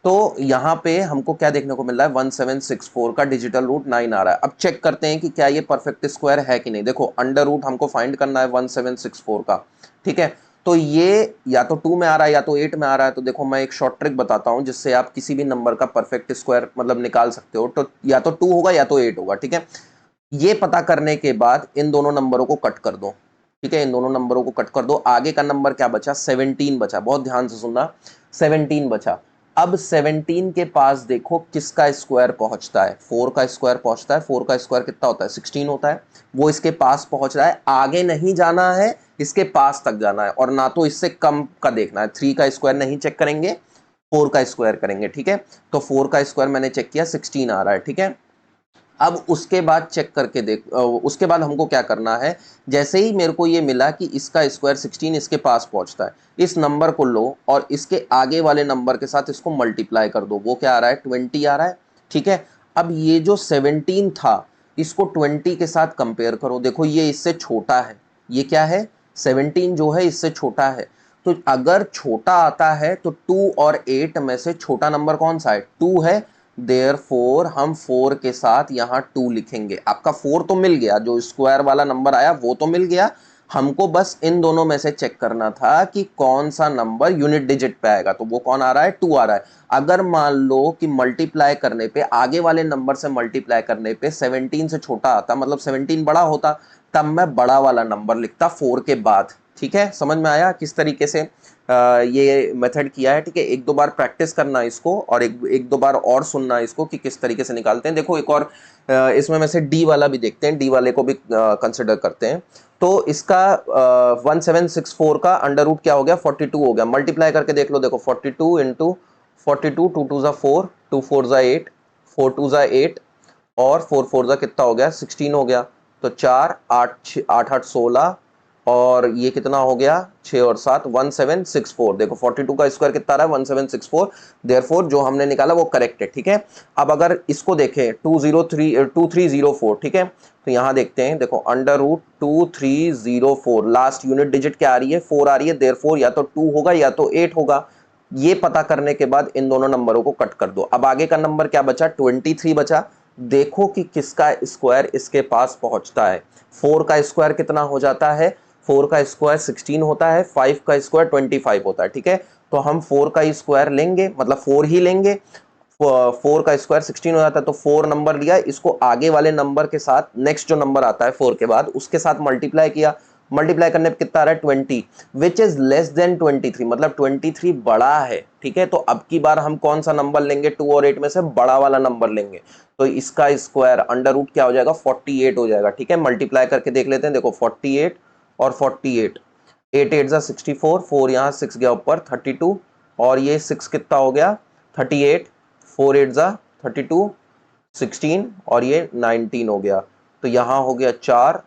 A: तो यहाँ पे हमको क्या देखने को मिल रहा है 1764 का डिजिटल रूट 9 आ रहा है। अब चेक करते हैं कि क्या ये परफेक्ट स्क्वायर है कि नहीं। देखो अंडर रूट हमको फाइंड करना है 1764 का, ठीक है। तो ये या तो 2 में आ रहा है या तो 8 में आ रहा है। तो देखो मैं एक शॉर्ट ट्रिक बताता हूं जिससे आप किसी भी नंबर का परफेक्ट स्क्वायर मतलब निकाल सकते हो। तो या तो 2 होगा या तो 8 होगा, ठीक है। ये पता करने के बाद इन दोनों नंबरों को कट कर दो, ठीक है, इन दोनों नंबरों को कट कर दो। आगे का नंबर क्या बचा 17 बचा, बहुत ध्यान से सुनना, 17 बचा। अब 17 के पास देखो किसका स्क्वायर पहुंचता है, 4 का स्क्वायर पहुंचता है। 4 का स्क्वायर कितना होता है 16 होता है। वो इसके पास पहुंच रहा है, आगे नहीं जाना है, इसके पास तक जाना है, और ना तो इससे कम का देखना है। 3 का स्क्वायर नहीं चेक करेंगे, 4 का स्क्वायर करेंगे, ठीक है। तो 4 का स्क्वायर मैंने चेक किया 16 आ रहा है, ठीक है। अब उसके बाद चेक करके उसके बाद हमको क्या करना है, जैसे ही मेरे को ये मिला कि इसका स्क्वायर 16 इसके पास पहुंचता है, इस नंबर को लो और इसके आगे वाले नंबर के साथ इसको मल्टीप्लाई कर दो। वो क्या आ रहा है 20 आ रहा है, ठीक है। अब ये जो 17 था इसको 20 के साथ कंपेयर करो, देखो ये इससे छोटा है, ये क्या है 17 जो है इससे छोटा है। तो अगर छोटा आता है तो 2 और 8 में से छोटा नंबर कौन सा है 2 है। देयरफॉर हम 4 के साथ यहाँ 2 लिखेंगे। आपका 4 तो मिल गया, जो स्क्वायर वाला नंबर आया वो तो मिल गया। हमको बस इन दोनों में से चेक करना था कि कौन सा नंबर यूनिट डिजिट पे आएगा। तो वो कौन आ रहा है 2 आ रहा है। अगर मान लो कि मल्टीप्लाई करने पे आगे वाले नंबर से मल्टीप्लाई करने पे 17 से छोटा आता, मतलब 17 बड़ा होता, तब मैं बड़ा वाला नंबर लिखता 4 के बाद, ठीक है। समझ में आया किस तरीके से ये मेथड किया है, ठीक है। एक दो बार प्रैक्टिस करना इसको और एक दो बार और सुनना इसको कि किस तरीके से निकालते हैं। देखो एक और इसमें में से डी वाला भी देखते हैं, डी वाले को भी कंसिडर करते हैं। तो इसका 1764 का अंडर रूट क्या हो गया 42 हो गया। मल्टीप्लाई करके देख लो, देखो 42 इंटू 42, 2 2 4, 2 4 8, 4 2 8 और 4 4 कितना हो गया 16 हो गया। तो 4 8 8 8 16 और ये कितना हो गया 6 और 7 1764। देखो 42 का स्क्वायर कितना रहा है 1764। देयरफॉर जो हमने निकाला वो करेक्ट है, ठीक है। अब अगर इसको देखें 2304, ठीक है। तो यहाँ देखते हैं, देखो under root 2304, last unit digit क्या आ रही है 4 आ रही है। देयरफॉर या तो 2 होगा या तो 8 होगा। ये पता करने के बाद इन दोनों नंबरों को कट कर दो। अब आगे का नंबर क्या बचा 23 बचा। देखो कि किसका स्क्वायर इसके पास पहुंचता है। 4 का स्क्वायर कितना हो जाता है 4 का स्क्वायर 16 होता है, 5 का स्क्वायर 25 होता है, ठीक है। तो हम 4 का स्क्वायर लेंगे, मतलब 4 ही लेंगे। 4 का स्क्वायर 16 हो जाता है, तो 4 नंबर लिया, इसको आगे वाले नंबर के साथ नेक्स्ट जो नंबर आता है 4 के बाद उसके साथ मल्टीप्लाई किया। मल्टीप्लाई करने पे कितना आ रहा है 20, विच इज लेस देन 23, मतलब 23 बड़ा है, ठीक है। तो अब की बार हम कौन सा नंबर लेंगे 2 और 8 में से बड़ा वाला नंबर लेंगे। तो इसका स्क्वायर अंडर रूट क्या हो जाएगा 48 हो जाएगा, ठीक है। मल्टीप्लाई करके देख लेते हैं, देखो 48 और 48, 8 8 जा 64, 4 यहाँ 6 गया ऊपर 32 और ये 6 कितना हो गया 38, 4 8 जा 32, 16 और ये 19 हो गया। तो यहाँ हो गया 4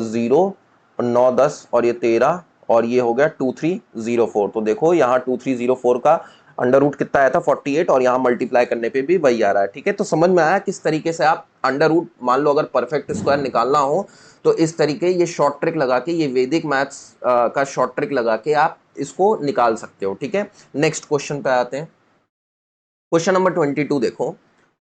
A: 0 9 10 और ये 13 और ये हो गया 2304। तो देखो यहाँ 2304 का अंडर रूट कितना आया था 48 और यहाँ मल्टीप्लाई करने पे भी वही आ रहा है। ठीक है, तो समझ में आया किस तरीके से आप अंडर रूट, मान लो अगर परफेक्ट स्क्वायर निकालना हो तो इस तरीके ये शॉर्ट ट्रिक लगा के, ये वैदिक मैथ्स का शॉर्ट ट्रिक लगा के आप इसको निकाल सकते हो। ठीक है, नेक्स्ट क्वेश्चन पे आते हैं। क्वेश्चन नंबर 22 देखो,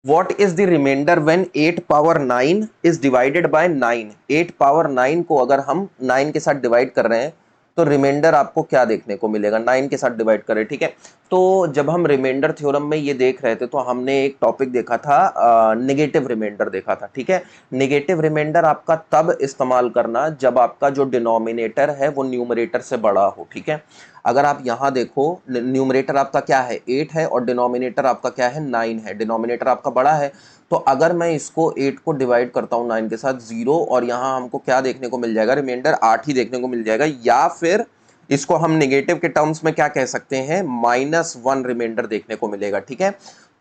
A: What is the remainder when 8 power 9 is divided by 9? 8 power 9 को अगर हम 9 के साथ डिवाइड कर रहे हैं तो रिमाइंडर आपको क्या देखने को मिलेगा? 9 के साथ डिवाइड करें। ठीक है, तो जब हम रिमाइंडर थ्योरम में ये देख रहे थे तो हमने एक टॉपिक देखा था, नेगेटिव रिमाइंडर देखा था। ठीक है, नेगेटिव रिमाइंडर आपका तब इस्तेमाल करना जब आपका जो डिनोमिनेटर है वो न्यूमरेटर से बड़ा हो। ठीक है, अगर आप यहाँ देखो, न्यूमरेटर आपका क्या है 8 है और डिनोमिनेटर आपका क्या है 9 है, डिनोमिनेटर आपका बड़ा है। तो अगर मैं इसको 8 को डिवाइड करता हूँ 9 के साथ 0, और यहाँ हमको क्या देखने को मिल जाएगा? रिमाइंडर 8 ही देखने को मिल जाएगा, या फिर इसको हम नेगेटिव के टर्म्स में क्या कह सकते हैं? -1 रिमाइंडर देखने को मिलेगा। ठीक है,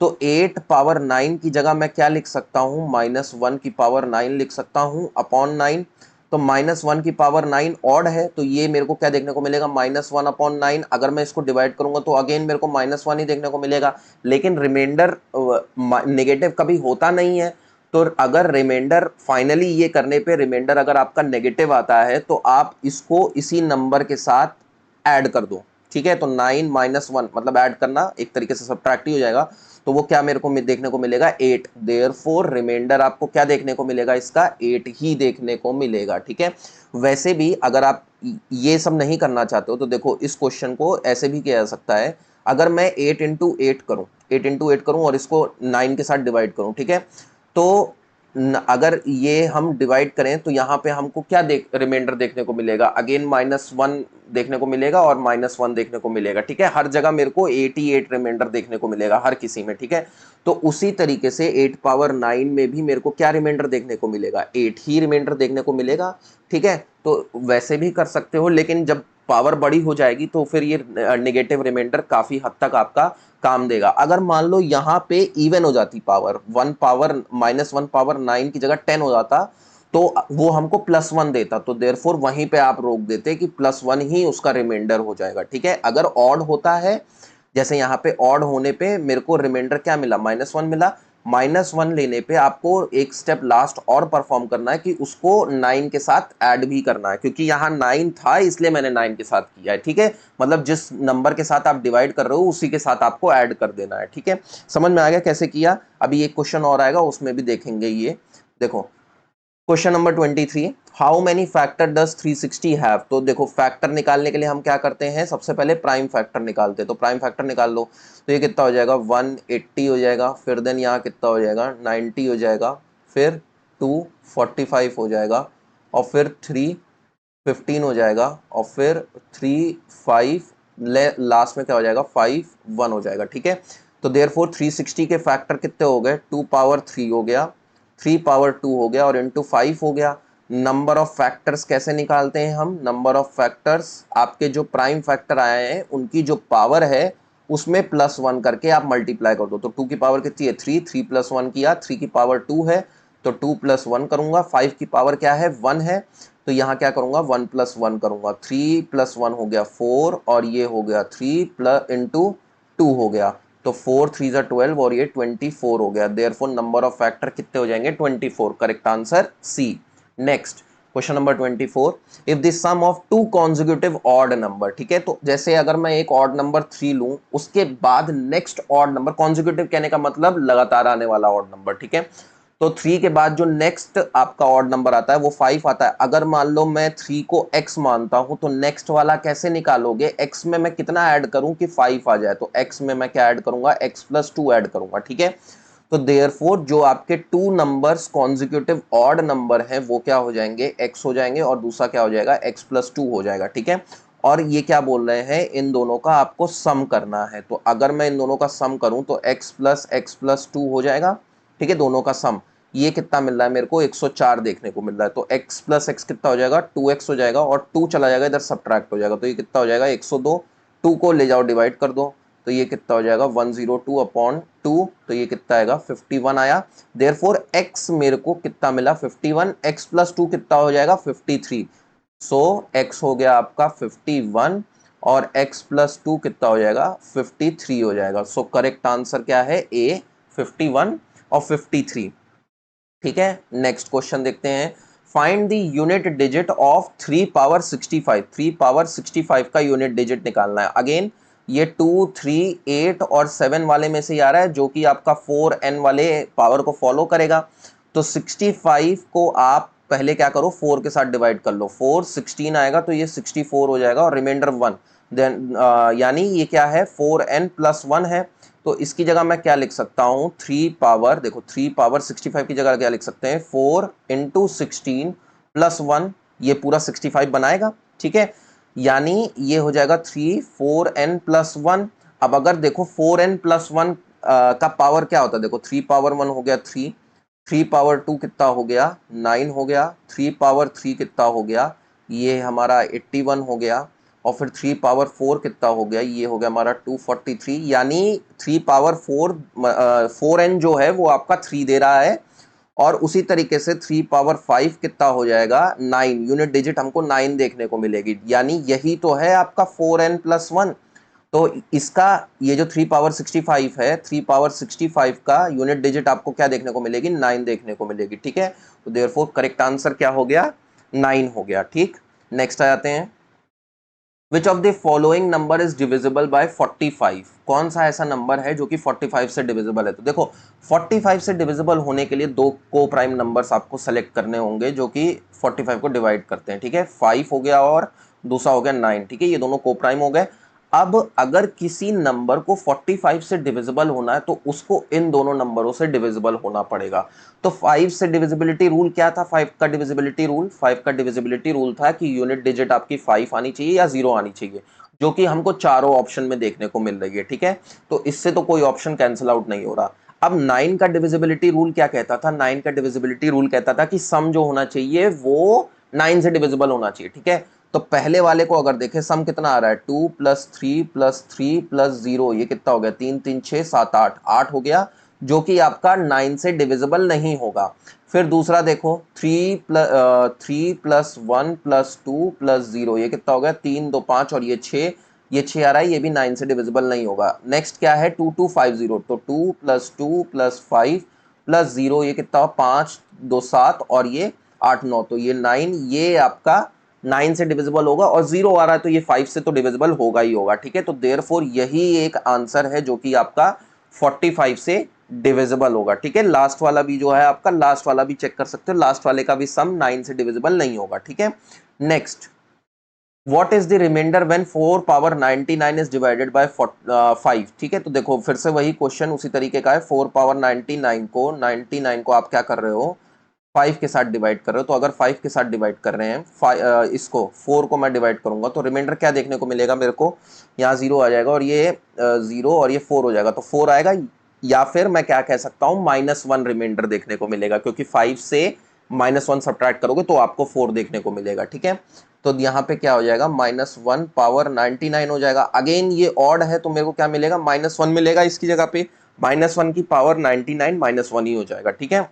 A: तो 8 पावर 9 की जगह मैं क्या लिख सकता हूँ? -1 की पावर 9 लिख सकता हूँ अपॉन 9। तो -1 की पावर 9 ऑड है, तो ये मेरे को क्या देखने को मिलेगा? -1 अपॉन 9। अगर मैं इसको डिवाइड करूंगा तो अगेन मेरे को -1 ही देखने को मिलेगा, लेकिन रिमाइंडर नेगेटिव कभी होता नहीं है। तो अगर रिमाइंडर फाइनली ये करने पे रिमाइंडर अगर आपका नेगेटिव आता है तो आप इसको इसी नंबर के साथ ऐड कर दो। ठीक है, तो 9 -1 मतलब ऐड करना, एक तरीके से सब्ट्रैक्ट ही हो जाएगा। तो वो क्या मेरे को देखने को मिलेगा? 8। देयरफॉर रिमाइंडर आपको क्या देखने को मिलेगा? इसका 8 ही देखने को मिलेगा। ठीक है, वैसे भी अगर आप ये सब नहीं करना चाहते हो तो देखो इस क्वेश्चन को ऐसे भी किया जा सकता है। अगर मैं 8 इंटू 8 करूँ, 8 इंटू 8 करूँ और इसको 9 के साथ डिवाइड करूँ, ठीक है, तो अगर ये हम डिवाइड करें तो यहाँ पे हमको क्या रिमाइंडर देखने को मिलेगा? अगेन -1 देखने को मिलेगा और -1 देखने को मिलेगा। ठीक है, हर जगह मेरे को 88 रिमाइंडर देखने को मिलेगा हर किसी में। ठीक है, तो उसी तरीके से 8 पावर 9 में भी मेरे को क्या रिमाइंडर देखने को मिलेगा? 8 ही रिमाइंडर देखने को मिलेगा। ठीक है, तो वैसे भी कर सकते हो, लेकिन जब पावर बड़ी हो जाएगी तो फिर ये नेगेटिव रिमाइंडर काफी हद तक आपका काम देगा। अगर मान लो यहाँ पे इवन हो जाती पावर, -1 पावर 9 की जगह 10 हो जाता तो वो हमको +1 देता, तो देयरफॉर वहीं पे आप रोक देते कि +1 ही उसका रिमाइंडर हो जाएगा। ठीक है, अगर ऑड होता है, जैसे यहाँ पे ऑड होने पे मेरे को रिमाइंडर क्या मिला? -1 मिला। -1 लेने पे आपको एक स्टेप लास्ट और परफॉर्म करना है कि उसको 9 के साथ ऐड भी करना है, क्योंकि यहाँ 9 था इसलिए मैंने 9 के साथ किया है। ठीक है, मतलब जिस नंबर के साथ आप डिवाइड कर रहे हो उसी के साथ आपको ऐड कर देना है। ठीक है, समझ में आ गया कैसे किया? अभी एक क्वेश्चन और आएगा उसमें भी देखेंगे ये। देखो question number 23, how many factor does 360 have? तो देखो फैक्टर निकालने के लिए हम क्या करते हैं? सबसे पहले प्राइम फैक्टर निकालते हैं। तो प्राइम फैक्टर निकाल लो, तो ये कितना हो जाएगा? 180 हो जाएगा, फिर देन यहाँ कितना हो जाएगा? 90 हो जाएगा, फिर 245 हो जाएगा, और फिर 315 हो जाएगा, और फिर 35 लास्ट में क्या हो जाएगा? 51 हो जाएगा। ठीक है, तो देयरफॉर 360 के फैक्टर कितने हो गए? 2 पावर 3 हो गया, 3 पावर 2 हो गया, और इंटू 5 हो गया। नंबर ऑफ फैक्टर्स कैसे निकालते हैं हम? नंबर ऑफ फैक्टर्स आपके जो प्राइम फैक्टर आए हैं उनकी जो पावर है उसमें +1 करके आप मल्टीप्लाई कर दो। तो 2 की पावर कितनी है? 3, 3 + 1 किया, 3 की पावर 2 है तो 2 + 1 करूंगा, 5 की पावर क्या है? 1 है, तो यहाँ क्या करूंगा? 1 + 1 करूंगा, 3 + 1 हो गया 4, और ये हो गया 3 + 2 हो गया, तो 4 3 ज़ा 12 और ये 24 हो गया। देयरफॉर नंबर ऑफ फैक्टर कितने हो जाएंगे? 24। Correct answer C. Next question number 24, if the sum of two consecutive odd number, ठीक है, तो जैसे अगर मैं एक ऑड नंबर 3 लूं, उसके बाद नेक्स्ट ऑड नंबर, कॉन्जिक्यूटिव कहने का मतलब लगातार आने वाला ऑड नंबर, ठीक है, तो 3 के बाद जो नेक्स्ट आपका ऑड नंबर आता है वो 5 आता है। अगर मान लो मैं 3 को x मानता हूं तो नेक्स्ट वाला कैसे निकालोगे? x में मैं कितना ऐड करूं कि 5 आ जाए? तो x में मैं क्या ऐड करूंगा? x + 2 ऐड करूंगा। ठीक है, तो देयरफॉर जो आपके 2 नंबर्स कॉन्जिक्यूटिव ऑड नंबर हैं वो क्या हो जाएंगे? x हो जाएंगे, और दूसरा क्या हो जाएगा? x + 2 हो जाएगा। ठीक है, और ये क्या बोल रहे हैं? इन दोनों का आपको सम करना है। तो अगर मैं इन दोनों का सम करूं तो x + 2 हो जाएगा। ठीक है, दोनों का सम ये कितना मिल रहा है मेरे को? 104 देखने को मिल रहा है। तो x + x कितना हो जाएगा? 2x हो जाएगा, और 2 चला जाएगा इधर, सब्ट्रैक्ट हो जाएगा, तो ये कितना हो जाएगा? 102। 2 को ले जाओ डिवाइड कर दो, तो ये कितना हो जाएगा? 102/2, तो ये कितना आएगा? 51 आया। देयरफॉर x मेरे को कितना मिला? 51। x + 2 कितना हो जाएगा? 53। सो x हो गया आपका 51 और x प्लस 2 कितना हो जाएगा 53 हो जाएगा। सो करेक्ट आंसर क्या है ए 51 और 53। ठीक है, नेक्स्ट क्वेश्चन देखते हैं। Find the unit digit of 3 power 65। 3 power 65 का यूनिट डिजिट निकालना है। अगेन ये 2, 3, 8 और 7 वाले में से ही आ रहा है, जो कि आपका 4n वाले पावर को फॉलो करेगा। तो 65 को आप पहले क्या करो 4 के साथ डिवाइड कर लो, 4 16 आएगा तो ये 64 हो जाएगा और रिमाइंडर 1। देन यानी ये क्या है 4n प्लस 1 है। तो इसकी जगह मैं क्या लिख सकता हूँ 3 पावर, देखो 3 पावर 65 की जगह क्या लिख सकते हैं 4 इंटू 16 प्लस 1, ये पूरा 65 बनाएगा। ठीक है, यानी ये हो जाएगा 3 4n प्लस 1। अब अगर देखो 4n प्लस 1 का पावर क्या होता है, देखो 3 पावर 1 हो गया 3, 3 पावर 2 कितना हो गया 9 हो गया, 3 पावर 3 कितना हो गया ये हमारा 81 हो गया, और फिर 3 पावर 4 कितना हो गया ये हो गया हमारा 243। यानी 3 पावर 4 4n जो है वो आपका 3 दे रहा है। और उसी तरीके से 3 पावर 5 कितना हो जाएगा 9, यूनिट डिजिट हमको 9 देखने को मिलेगी। यानी यही तो है आपका 4n प्लस 1। तो इसका ये जो 3 पावर 65 है, 3 पावर 65 का यूनिट डिजिट आपको क्या देखने को मिलेगी 9 देखने को मिलेगी। ठीक है, तो देयरफॉर करेक्ट आंसर क्या हो गया 9 हो गया। ठीक, नेक्स्ट आ जाते हैं। विच of the following number is divisible by 45। कौन सा ऐसा नंबर है जो कि 45 से डिविजिबल है। तो देखो 45 से डिविजिबल होने के लिए दो को प्राइम नंबर्स आपको सेलेक्ट करने होंगे जो कि 45 को डिवाइड करते हैं। ठीक है, 5 हो गया और दूसरा हो गया 9। ठीक है, ये दोनों को प्राइम हो गए। अब अगर किसी नंबर को 45 से डिविजिबल होना है तो उसको इन दोनों नंबरों से डिविजिबल होना पड़ेगा। तो 5 से डिविजिबिलिटी रूल क्या था, 5 का डिविजिबिलिटी रूल, 5 का डिविजिबिलिटी रूल था कि यूनिट डिजिट आपकी 5 आनी चाहिए या 0 आनी चाहिए, जो कि हमको चारों ऑप्शन में देखने को मिल रही है। ठीक है, तो इससे तो कोई ऑप्शन कैंसिल आउट नहीं हो रहा। अब 9 का डिविजिबिलिटी रूल क्या कहता था, 9 का डिविजिबिलिटी रूल कहता था कि सम जो होना चाहिए वो 9 से डिविजिबल होना चाहिए। ठीक है, तो पहले वाले को अगर देखें सम कितना आ रहा है 2 प्लस 3 प्लस 3 प्लस 0, ये कितना हो गया 3 3 6 7 8, 8 हो गया, जो कि आपका 9 से डिविजिबल नहीं होगा। फिर दूसरा देखो 3 प्लस 1 प्लस 2 प्लस 0, ये कितना हो गया 3 2 5 और ये 6, ये 6 आ रहा है, ये भी 9 से डिविजिबल नहीं होगा। नेक्स्ट क्या है 2250, तो 2 प्लस 2 प्लस 5 प्लस 0, ये कितना 5 2 7 और ये 8 9, तो ये 9, ये आपका 9 से डिविजिबल होगा। और 0 आ रहा है तो ये 5 से तो डिविजिबल होगा ही होगा। ठीक है, तो देयरफॉर यही एक आंसर है जो कि आपका 45 से डिविजिबल होगा। ठीक है, लास्ट वाला भी जो है आपका, लास्ट वाला भी चेक कर सकते हो, लास्ट वाले का भी सम 9 से डिविजिबल नहीं होगा। ठीक है, next, what is the remainder when 4 power 99 is divided by 5। ठीक है, तो देखो फिर से वही क्वेश्चन उसी तरीके का है। 4 पावर 99 को आप क्या कर रहे हो 5 के साथ डिवाइड कर रहे हो। तो अगर 5 के साथ डिवाइड कर रहे हैं इसको 4 को मैं डिवाइड करूंगा तो रिमाइंडर क्या देखने को मिलेगा मेरे को, यहाँ 0 आ जाएगा और ये 0 और ये 4 हो जाएगा, तो 4 आएगा। या फिर मैं क्या कह सकता हूँ -1 रिमाइंडर देखने को मिलेगा, क्योंकि 5 से -1 सब्ट्रैक्ट करोगे तो आपको 4 देखने को मिलेगा। ठीक है, तो यहाँ पे क्या हो जाएगा -1 पावर 99 हो जाएगा। अगेन ये ऑड है तो मेरे को क्या मिलेगा -1 मिलेगा, इसकी जगह पे -1 की पावर 99 -1 ही हो जाएगा। ठीक है,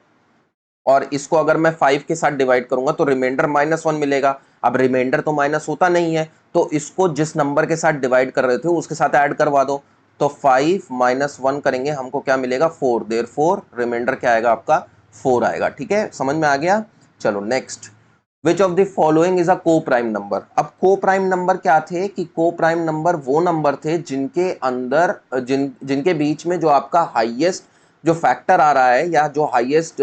A: और इसको अगर मैं 5 के साथ डिवाइड करूंगा तो रिमाइंडर -1 मिलेगा। अब रिमाइंडर तो माइनस होता नहीं है, तो इसको जिस नंबर के साथ डिवाइड कर रहे थे उसके साथ ऐड करवा दो। तो 5 - 1 करेंगे हमको क्या मिलेगा 4, देयरफॉर रिमाइंडर क्या आएगा आपका 4 आएगा। ठीक है, समझ में आ गया। चलो next, which of the following is a को प्राइम नंबर। अब को प्राइम नंबर क्या थे कि को प्राइम नंबर वो नंबर थे जिनके अंदर जिनके बीच में जो आपका हाईएस्ट जो फैक्टर आ रहा है या जो हाईएस्ट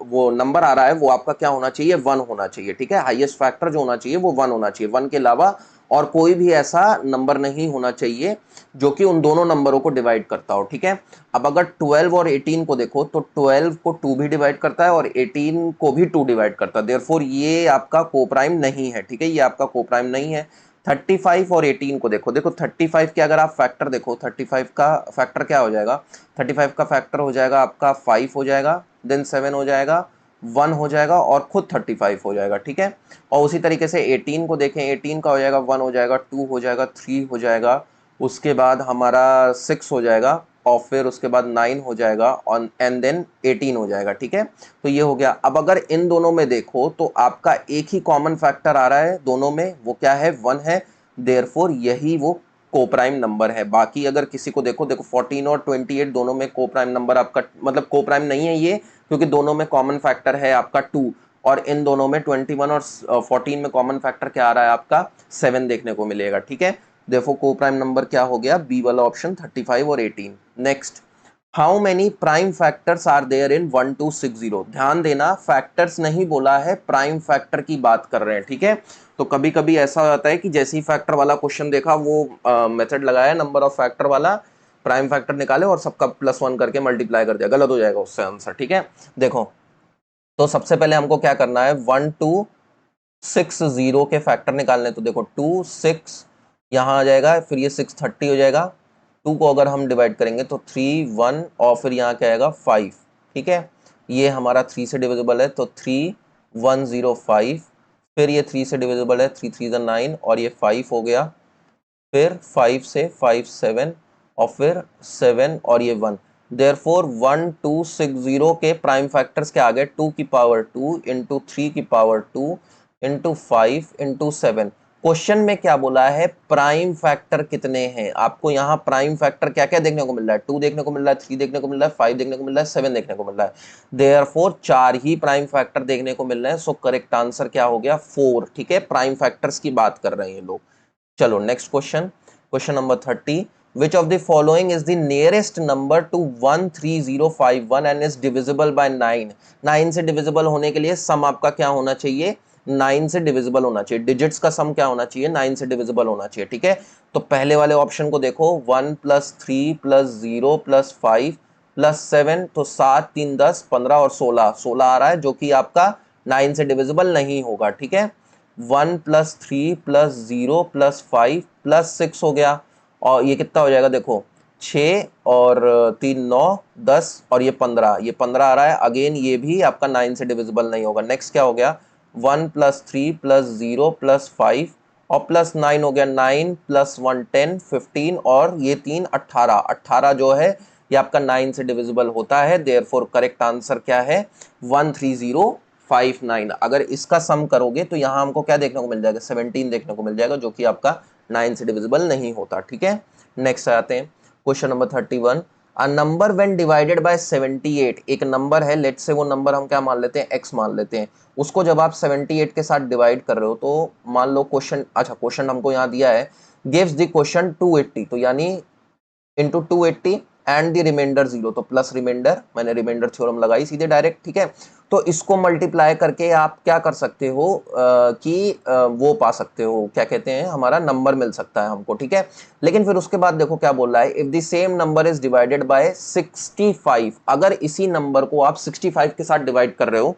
A: वो नंबर आ रहा है वो आपका क्या होना चाहिए 1 होना चाहिए। ठीक है, हाईएस्ट फैक्टर जो होना चाहिए वो 1 होना चाहिए, 1 के अलावा और कोई भी ऐसा नंबर नहीं होना चाहिए जो कि उन दोनों नंबरों को डिवाइड करता हो। ठीक है, अब अगर 12 और 18 को देखो तो 12 को 2 भी डिवाइड करता है और 18 को भी 2 डिवाइड करता है, देयरफॉर ये आपका कोप्राइम नहीं है। ठीक है, ये आपका कोप्राइम नहीं है। 35 और 18 को देखो, देखो 35 के अगर आप फैक्टर देखो, 35 का फैक्टर क्या हो जाएगा, 35 का फैक्टर हो जाएगा आपका 5 हो जाएगा, देन 7 हो जाएगा, 1 हो जाएगा और खुद 35 हो जाएगा। ठीक है, और उसी तरीके से 18 को देखें, 18 का हो जाएगा 1 हो जाएगा, 2 हो जाएगा, 3 हो जाएगा, उसके बाद हमारा 6 हो जाएगा, और फिर उसके बाद 9 हो जाएगा और एंड देन 18 हो जाएगा, ठीक है। तो ये हो गया। अब अगर इन दोनों में देखो तो आपका एक ही कॉमन फैक्टर आ रहा है दोनों में, वो क्या है, 1 है, देयरफॉर यही वो कोप्राइम नंबर है। बाकी अगर किसी को देखो 14 और 28 दोनों में कोप्राइम नंबर आपका, मतलब कोप्राइम नहीं है ये, क्योंकि दोनों में कॉमन फैक्टर है आपका 2, और इन दोनों में 21 और 14 में कॉमन फैक्टर क्या आ रहा है आपका 7 देखने को मिलेगा, ठीक है। देखो कोप्राइम नंबर क्या हो गया, बी वाला ऑप्शन 35 और 18। Next, how many prime factors are there in 1260। ध्यान देना, फैक्टर्स नहीं बोला है, प्राइम फैक्टर की बात कर रहे हैं, ठीक है। तो कभी कभी ऐसा हो जाता है कि जैसे ही फैक्टर वाला क्वेश्चन देखा, वो मेथड लगाया नंबर ऑफ फैक्टर वाला, प्राइम फैक्टर निकाले और सबका +1 करके मल्टीप्लाई कर दिया, गलत हो जाएगा उससे आंसर, ठीक है। देखो, तो सबसे पहले हमको क्या करना है, 1260 के फैक्टर निकालने। तो देखो 2 6 यहाँ आ जाएगा, फिर ये 630 हो जाएगा। 2 को अगर हम डिवाइड करेंगे तो 3 1 और फिर यहाँ क्या आएगा 5, ठीक है। ये हमारा 3 से डिविजिबल है तो 3105, फिर ये 3 से डिविजिबल है, 3 3 9 और ये 5 हो गया, फिर 5 से 5 7 और फिर 7 और ये 1। देयरफॉर 1260 के प्राइम फैक्टर्स के आगे 2 की पावर 2 इंटू 3 की पावर 2 इंटू 5 इंटू 7। क्वेश्चन में क्या बोला है, प्राइम फैक्टर कितने हैं। आपको यहाँ प्राइम फैक्टर क्या क्या देखने को मिल रहा है, 2 देखने को मिल रहा है, 3 देखने को मिल रहा है, 5 देखने को मिल रहा है, 7 देखने को मिल रहा है। देयरफॉर 4 ही प्राइम फैक्टर देखने को मिल रहे हैं। सो करेक्ट आंसर क्या हो गया, 4, ठीक है। प्राइम फैक्टर्स की बात कर रहे हैं लोग। चलो next question, question number 30। Which of the following is the nearest number to 13051 and is divisible by 9? 9 से डिविजिबल होने के लिए सम आपका क्या होना चाहिए, 9 से डिविजिबल होना चाहिए। डिजिट्स का सम क्या होना चाहिए, 9 से डिविजिबल होना चाहिए, ठीक है। तो पहले वाले ऑप्शन को देखो, 1 + 3 + 0 + 5 + 7, तो 7 3 10 15 और 16 आ रहा है, जो कि आपका 9 से डिविजिबल नहीं होगा, ठीक है। 1 + 3 + 0 + 5 + 6 हो गया, और ये कितना हो जाएगा, देखो 6 और 3 9 10 और ये 15, ये 15 आ रहा है। अगेन ये भी आपका 9 से डिविजिबल नहीं होगा। नेक्स्ट क्या हो गया, 1 + 3 + 0 + 5 और +9 हो गया, 9 + 1 10 15 और ये 3 18, 18 जो है ये आपका 9 से डिविजिबल होता है। देयरफॉर करेक्ट आंसर क्या है, 13059। अगर इसका सम करोगे तो यहाँ हमको क्या देखने को मिल जाएगा, 17 देखने को मिल जाएगा, जो कि आपका 9 से डिविजिबल नहीं होता, ठीक है। नेक्स्ट आते हैं question number 31। A number when divided bye 78, एक नंबर है, लेट से वो नंबर हम क्या मान लेते हैं, x मान लेते हैं। उसको जब आप 78 के साथ डिवाइड कर रहे हो तो मान लो क्वेश्चन, अच्छा क्वेश्चन हमको यहाँ दिया है, गिव्स द क्वेश्चन 280, तो यानी इंटू 280 एंड द रिमाइंडर 0, तो प्लस रिमाइंडर, मैंने रिमाइंडर थ्योरम लगाई सीधे डायरेक्ट, ठीक है। तो इसको मल्टीप्लाई करके आप क्या कर सकते हो, वो पा सकते हो, क्या कहते हैं, हमारा नंबर मिल सकता है हमको, ठीक है। लेकिन फिर उसके बाद देखो क्या बोल रहा है, if the same number is divided bye 65, अगर इसी नंबर को आप 65 के साथ डिवाइड कर रहे हो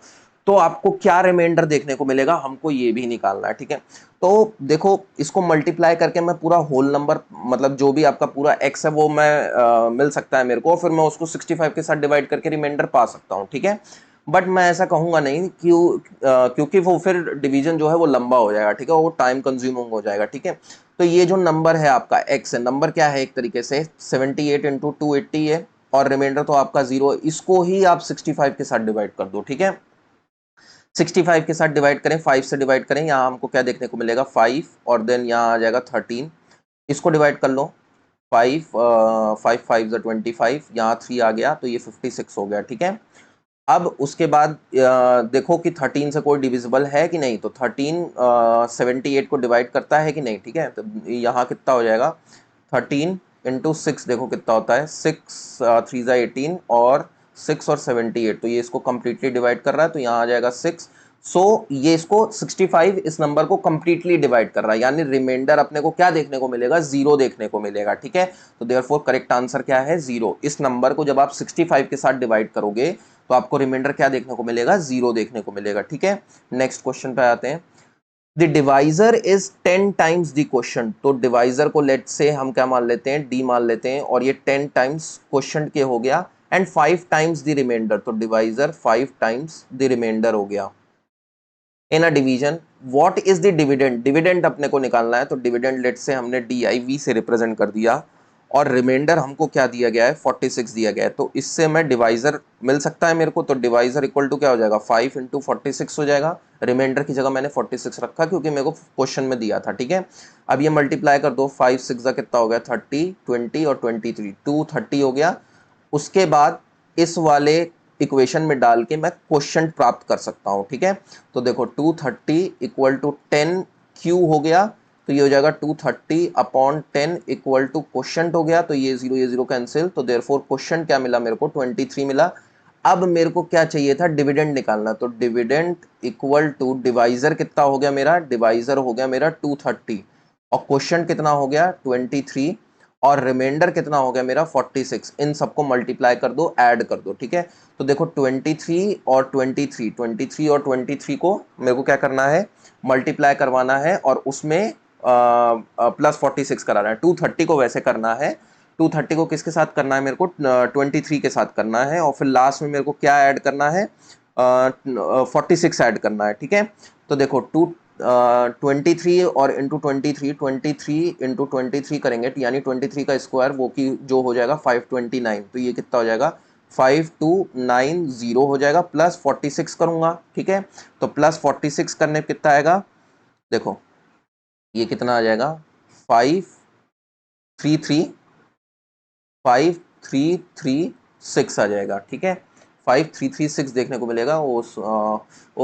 A: तो आपको क्या रिमाइंडर देखने को मिलेगा, हमको ये भी निकालना है, ठीक है। तो देखो इसको मल्टीप्लाई करके मैं पूरा होल नंबर, मतलब जो भी आपका पूरा x है वो मैं मिल सकता है मेरे को, फिर मैं उसको 65 के साथ डिवाइड करके रिमाइंडर पा सकता हूँ, ठीक है। बट मैं ऐसा कहूंगा नहीं, क्योंकि वो फिर डिवीजन जो है वो लंबा हो जाएगा, ठीक है, वो टाइम कंज्यूमिंग हो जाएगा, ठीक है। तो ये जो नंबर है आपका x है, नंबर क्या है, एक तरीके से 78 इंटू 280 है, और रिमाइंडर तो आपका 0, इसको ही आप 65 के साथ डिवाइड कर दो, ठीक है। 65 के साथ डिवाइड करें, 5 से डिवाइड करें, यहाँ हमको क्या देखने को मिलेगा 5, और देन यहाँ आ जाएगा 13, इसको डिवाइड कर लो 5 5 5 25, यहाँ 3 आ गया तो ये 56 हो गया, ठीक है। अब उसके बाद देखो कि 13 से कोई डिविजिबल है कि नहीं, तो 13 78 को डिवाइड करता है कि नहीं, ठीक है। तो यहाँ कितना हो जाएगा, 13 इंटू 6, देखो कितना होता है, 6 3 18 और 6 और 78, तो ये इसको कंप्लीटली डिवाइड कर रहा है, तो यहाँ आ जाएगा 6। सो ये इसको 65 इस नंबर को कंप्लीटली डिवाइड कर रहा है, यानी रिमाइंडर अपने को क्या देखने को मिलेगा, 0 देखने को मिलेगा, ठीक है। तो देयरफॉर करेक्ट आंसर क्या है, 0। इस नंबर को जब आप 65 के साथ डिवाइड करोगे तो आपको रिमाइंडर क्या देखने को मिलेगा, 0 देखने को मिलेगा, ठीक है। नेक्स्ट क्वेश्चन पे आते हैं। The divisor is 10 times the question, तो डिवाइजर को लेट से हम क्या मान लेते हैं, d मान लेते हैं, और ये 10 टाइम्स क्वेश्चन के हो गया, एंड 5 टाइम्स द रिमाइंडर, तो डिवाइजर 5 टाइम्स द रिमाइंडर हो गया। In a division what is the dividend, dividend अपने को निकालना है, तो डिविडेंड लेट से हमने DIV से रिप्रेजेंट कर दिया, और रिमाइंडर हमको क्या दिया गया है 46 दिया गया है, तो इससे मैं डिवाइजर मिल सकता है मेरे को, तो डिवाइजर इक्वल टू क्या हो जाएगा 5 इंटू 46 हो जाएगा। रिमाइंडर की जगह मैंने 46 रखा क्योंकि मेरे को क्वेश्चन में दिया था, ठीक है। अब ये मल्टीप्लाई कर दो, 5 6 का कितना हो गया 30, 20 और 23, 230 हो गया। उसके बाद इस वाले इक्वेशन में डाल के मैं क्वेश्चन प्राप्त कर सकता हूँ, ठीक है। तो देखो 230 इक्वल टू 10 क्यू हो गया, तो ये हो जाएगा 230 अपॉन 10 इक्वल टू क्वेश्चन हो गया, तो ये जीरो कैंसिल, तो देयरफॉर क्वेश्चन क्या मिला मेरे को 23 मिला। अब मेरे को क्या चाहिए था डिविडेंड निकालना, तो डिविडेंड इक्वल टू डिवाइजर कितना हो गया मेरा, डिवाइजर हो गया मेरा 230 और क्वेश्चन कितना हो गया 23 और रिमाइंडर कितना हो गया मेरा 46। इन सबको मल्टीप्लाई कर दो, ऐड कर दो, ठीक है। तो देखो 23 और 23, 23 और 23 को मेरे को क्या करना है मल्टीप्लाई करवाना है और उसमें प्लस 46 कराना है। 230 को वैसे करना है, 230 को किसके साथ करना है मेरे को 23 के साथ करना है और फिर लास्ट में मेरे को क्या ऐड करना है 46 ऐड करना है, ठीक है। तो देखो 23 और इंटू 23, 23 इंटू 23 करेंगे यानी 23 का स्क्वायर वो की जो हो जाएगा 529, तो ये कितना हो जाएगा 5290 हो जाएगा, प्लस 46 करूंगा, ठीक है। तो प्लस 46 करने पे कितना आएगा, देखो ये कितना आ जाएगा 5336 आ जाएगा, ठीक है। 5336 देखने को मिलेगा। ओ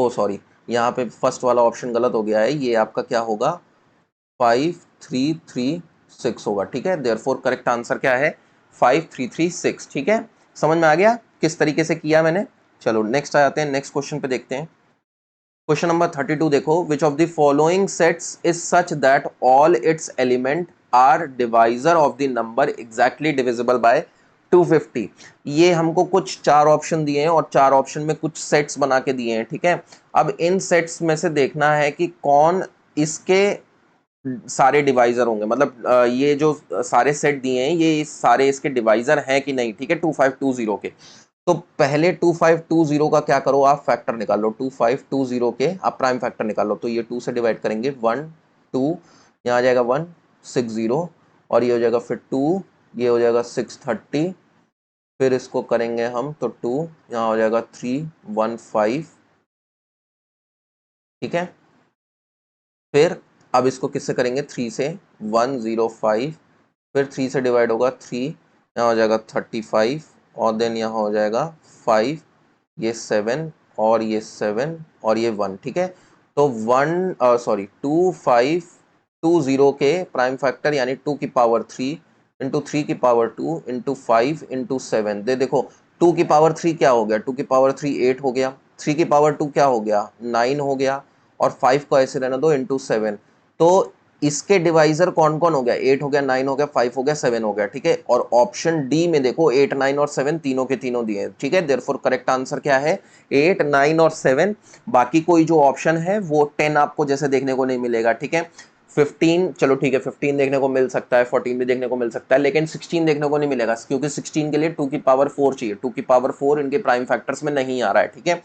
A: सॉरी, यहाँ पे फर्स्ट वाला ऑप्शन गलत हो गया है, ये आपका क्या होगा 5336 होगा, ठीक है। देयरफॉर करेक्ट आंसर क्या है 5336, ठीक है। समझ में आ गया किस तरीके से किया मैंने। चलो नेक्स्ट आ जाते हैं, नेक्स्ट क्वेश्चन पे देखते हैं। क्वेश्चन नंबर 32 देखो, which of the following sets is such that all its element are divisor of the number exactly divisible by 250। ये हमको कुछ चार ऑप्शन दिए हैं और चार ऑप्शन में कुछ सेट्स बना के दिए हैं, ठीक है। अब इन सेट्स में से देखना है कि कौन इसके सारे डिवाइजर होंगे, मतलब ये जो सारे सेट दिए हैं ये सारे इसके डिवाइजर हैं कि नहीं, ठीक है 2520 के। तो पहले 2520 का क्या करो आप फैक्टर निकालो, 2520 के आप प्राइम फैक्टर निकालो, तो ये 2 से डिवाइड करेंगे 1 2, यहाँ आ जाएगा 160 और ये हो जाएगा फिर 2, ये हो जाएगा 630, फिर इसको करेंगे हम तो 2 यहाँ हो जाएगा 315, ठीक है। फिर अब इसको किससे करेंगे 3 से 105, फिर 3 से डिवाइड होगा 3, यहाँ हो जाएगा 35 और देन यहाँ हो जाएगा 5, ये 7 और ये 7 और ये 1, ठीक है। तो 2520 के प्राइम फैक्टर यानी 2 की पावर 3 इंटू 3 की पावर 2 इंटू 5 इंटू 7, दे देखो 2 की पावर 3 क्या हो गया, 2 की पावर 3 8 हो गया, 3 की पावर 2 क्या हो गया 9 हो गया और 5 को ऐसे रहना दो इंटू 7। तो इसके डिवाइजर कौन कौन हो गया 8 हो गया 9 हो गया 5 हो गया 7 हो गया, ठीक है। और ऑप्शन डी में देखो 8 9 और 7 तीनों के तीनों दिए हैं, ठीक है। देयरफॉर करेक्ट आंसर क्या है 8 9 और 7। बाकी कोई जो ऑप्शन है वो 10 आपको जैसे देखने को नहीं मिलेगा, ठीक है। 15 चलो ठीक है 15 देखने को मिल सकता है, 14 भी देखने को मिल सकता है, लेकिन 16 देखने को नहीं मिलेगा क्योंकि 16 के लिए 2 की पावर 4 चाहिए, 2 की पावर 4 इनके प्राइम फैक्टर्स में नहीं आ रहा है, ठीक है।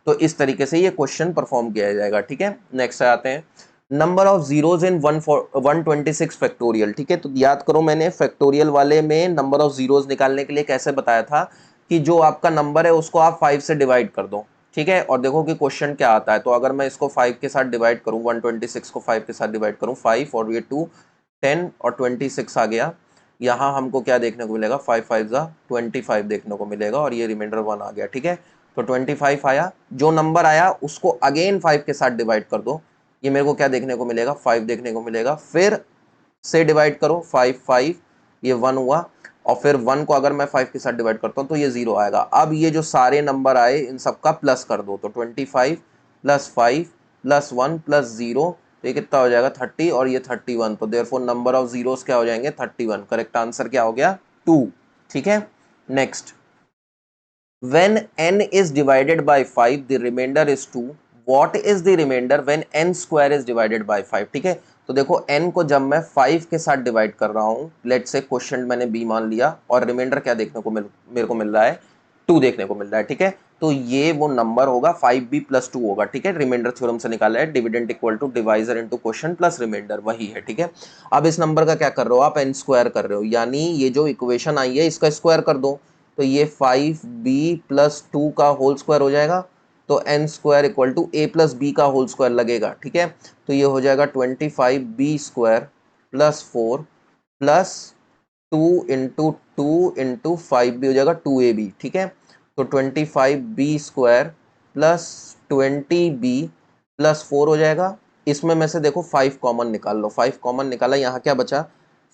A: तो इस तरीके से ये क्वेश्चन परफॉर्म किया जाएगा, ठीक है। नेक्स्ट आते हैं, number of zeros in 126 factorial, ठीक है। तो याद करो मैंने फैक्टोरियल वाले में नंबर ऑफ जीरोज निकालने के लिए कैसे बताया था कि जो आपका नंबर है उसको आप 5 से डिवाइड कर दो, ठीक है। और देखो कि क्वेश्चन क्या आता है, तो अगर मैं इसको 5 के साथ डिवाइड करूं 126 को 5 के साथ डिवाइड करूं 5 और ये 2 10 और 26 आ गया, यहाँ हमको क्या देखने को मिलेगा 5 5 25 देखने को मिलेगा और ये रिमाइंडर 1 आ गया, ठीक है। तो 25 आया, जो नंबर आया उसको अगेन 5 के साथ डिवाइड कर दो, ये मेरे को क्या देखने को मिलेगा 5 देखने को मिलेगा, फिर से डिवाइड करो 5 5, ये 1 हुआ और फिर 1 को अगर मैं 5 के साथ डिवाइड करता हूँ तो ये 0 आएगा। अब ये जो सारे नंबर आए इन सबका प्लस कर दो, तो 25 प्लस 5 प्लस 1 प्लस 0, तो ये कितना हो जाएगा 30 और ये 31, तो देयरफॉर नंबर ऑफ जीरोस क्या हो जाएंगे 31। करेक्ट आंसर क्या हो गया 2, ठीक है। Next, when n is divided by 5 the remainder is 2, what is the remainder when n square is divided by 5, ठीक है। तो देखो n को जब मैं 5 के साथ डिवाइड कर रहा हूं, लेट से क्वेश्चन मैंने b मान लिया और रिमाइंडर क्या देखने को मेरे को मिल रहा है 2 देखने को मिल रहा है, ठीक है। तो ये वो नंबर होगा 5b + 2 होगा, ठीक है। रिमाइंडर थ्योरम से निकाला है, dividend equal to divisor into quotient plus remainder, वही है, ठीक है। अब इस नंबर का क्या कर रहे हो आप, n स्क्वायर कर रहे हो, यानी ये जो इक्वेशन आई है इसका स्क्वायर कर दो, तो ये 5b + 2 का होल स्क्वायर हो जाएगा, तो n square equal to a + b का होल स्क्वायर लगेगा, ठीक है। तो ये हो जाएगा 25b² + 4 प्लस 2 × 5 भी हो जाएगा 2ab, ठीक है। तो 25b² + 20b + 4 हो जाएगा। इसमें में से देखो 5 कॉमन निकाल लो, 5 कॉमन निकाला, यहाँ क्या बचा,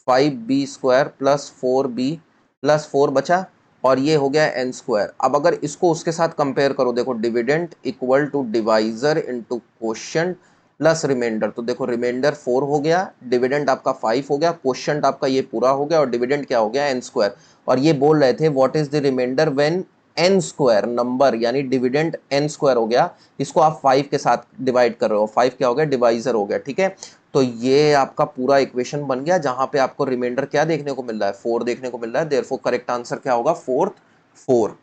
A: 5b² + 4b + 4 बचा, और ये हो गया n²। अब अगर इसको उसके साथ कंपेयर करो, देखो dividend equal to divisor into quotient plus remainder, तो देखो रिमाइंडर 4 हो गया, डिविडेंड आपका 5 हो गया, क्वोशिएंट आपका ये पूरा हो गया, और डिविडेंड क्या हो गया, n²। और ये बोल रहे थे what is the remainder when n² number, यानी डिविडेंड n² हो गया, इसको आप 5 के साथ डिवाइड कर रहे हो, 5 क्या हो गया, डिवाइजर हो गया, ठीक है। तो ये आपका पूरा इक्वेशन बन गया, जहां पे आपको रिमाइंडर क्या देखने को मिल रहा है, 4 देखने को मिल रहा है, देयरफॉर करेक्ट आंसर क्या होगा, 4।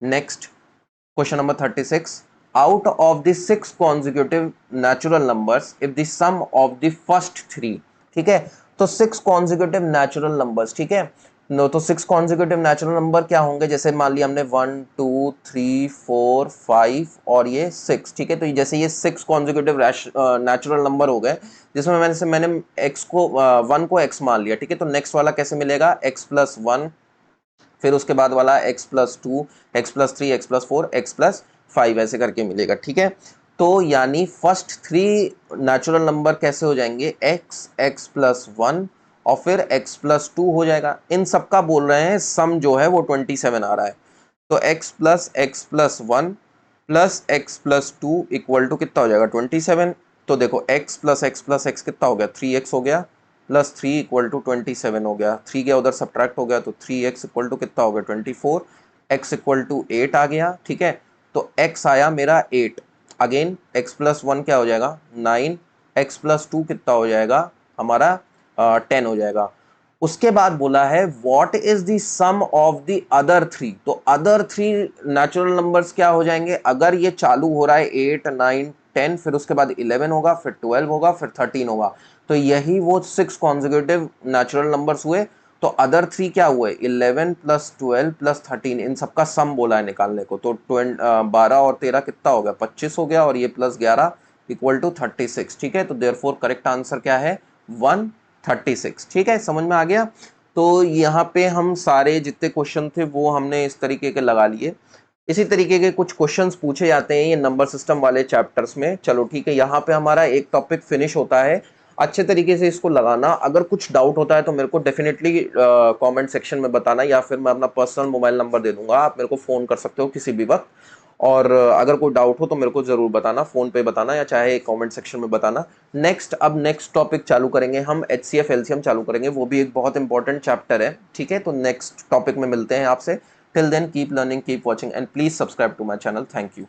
A: Next question number 36, out of the 6 consecutive natural numbers if the sum of the first 3, ठीक है। तो 6 consecutive natural numbers, ठीक है। नो, तो 6 consecutive natural number क्या होंगे, जैसे मान लिया हमने 1 2 3 4 5 और ये 6, ठीक है। तो जैसे ये 6 consecutive natural number हो गए, जिसमें मैंने x को 1 को x मान लिया, ठीक है। तो नेक्स्ट वाला कैसे मिलेगा, x + 1, फिर उसके बाद वाला x + 2, x + 3, x + 4, x + 5 ऐसे करके मिलेगा, ठीक है। तो यानी फर्स्ट 3 नेचुरल नंबर कैसे हो जाएंगे, x, x + 1 और फिर x + 2 हो जाएगा। इन सबका बोल रहे हैं सम जो है वो 27 आ रहा है। तो x + x + 1 plus x + 2 equal to कितना हो जाएगा, 27। तो देखो x + x + x कितना हो गया, 3x हो गया, प्लस 3 इक्वल टू 27 हो गया, 3 गया उधर सब्ट्रैक्ट हो गया, तो 3x इक्वल टू कितना हो गया, 24, x इक्वल टू 8 आ गया, ठीक है। तो x आया मेरा 8, अगेन x + 1 क्या हो जाएगा, 9, x + 2 कितना हो जाएगा हमारा 10 हो जाएगा। उसके बाद बोला है what is the sum of the other 3, तो अदर 3 नेचुरल नंबर्स क्या हो जाएंगे, अगर ये चालू हो रहा है 8 9 10, फिर उसके बाद 11 होगा, फिर 12 होगा, फिर 13 होगा, तो यही वो 6 कॉन्जिक्यूटिव नेचुरल नंबर्स हुए। तो अदर 3 क्या हुए, 11 + 12 + 13, इन सबका सम बोला है निकालने को। तो 12 और 13 कितना हो गया, 25 हो गया, और ये +11 इक्वल टू 36, ठीक है। तो देयरफॉर करेक्ट आंसर क्या है, 136, ठीक है, समझ में आ गया। तो यहाँ पे हम सारे जितने क्वेश्चन थे वो हमने इस तरीके के लगा लिए। इसी तरीके के कुछ क्वेश्चंस पूछे जाते हैं ये नंबर सिस्टम वाले चैप्टर्स में। चलो ठीक है, यहाँ पे हमारा एक टॉपिक फिनिश होता है। अच्छे तरीके से इसको लगाना, अगर कुछ डाउट होता है तो मेरे को डेफिनेटली कमेंट सेक्शन में बताना, या फिर मैं अपना पर्सनल मोबाइल नंबर दे दूंगा, आप मेरे को फ़ोन कर सकते हो किसी भी वक्त। और अगर कोई डाउट हो तो मेरे को ज़रूर बताना, फ़ोन पे बताना या चाहे कमेंट सेक्शन में बताना। अब नेक्स्ट टॉपिक चालू करेंगे हम, HCF LCM चालू करेंगे, वो भी एक बहुत इंपॉर्टेंट चैप्टर है, ठीक है। तो नेक्स्ट टॉपिक में मिलते हैं आपसे। Till then keep learning, keep watching and please subscribe to my channel. Thank you.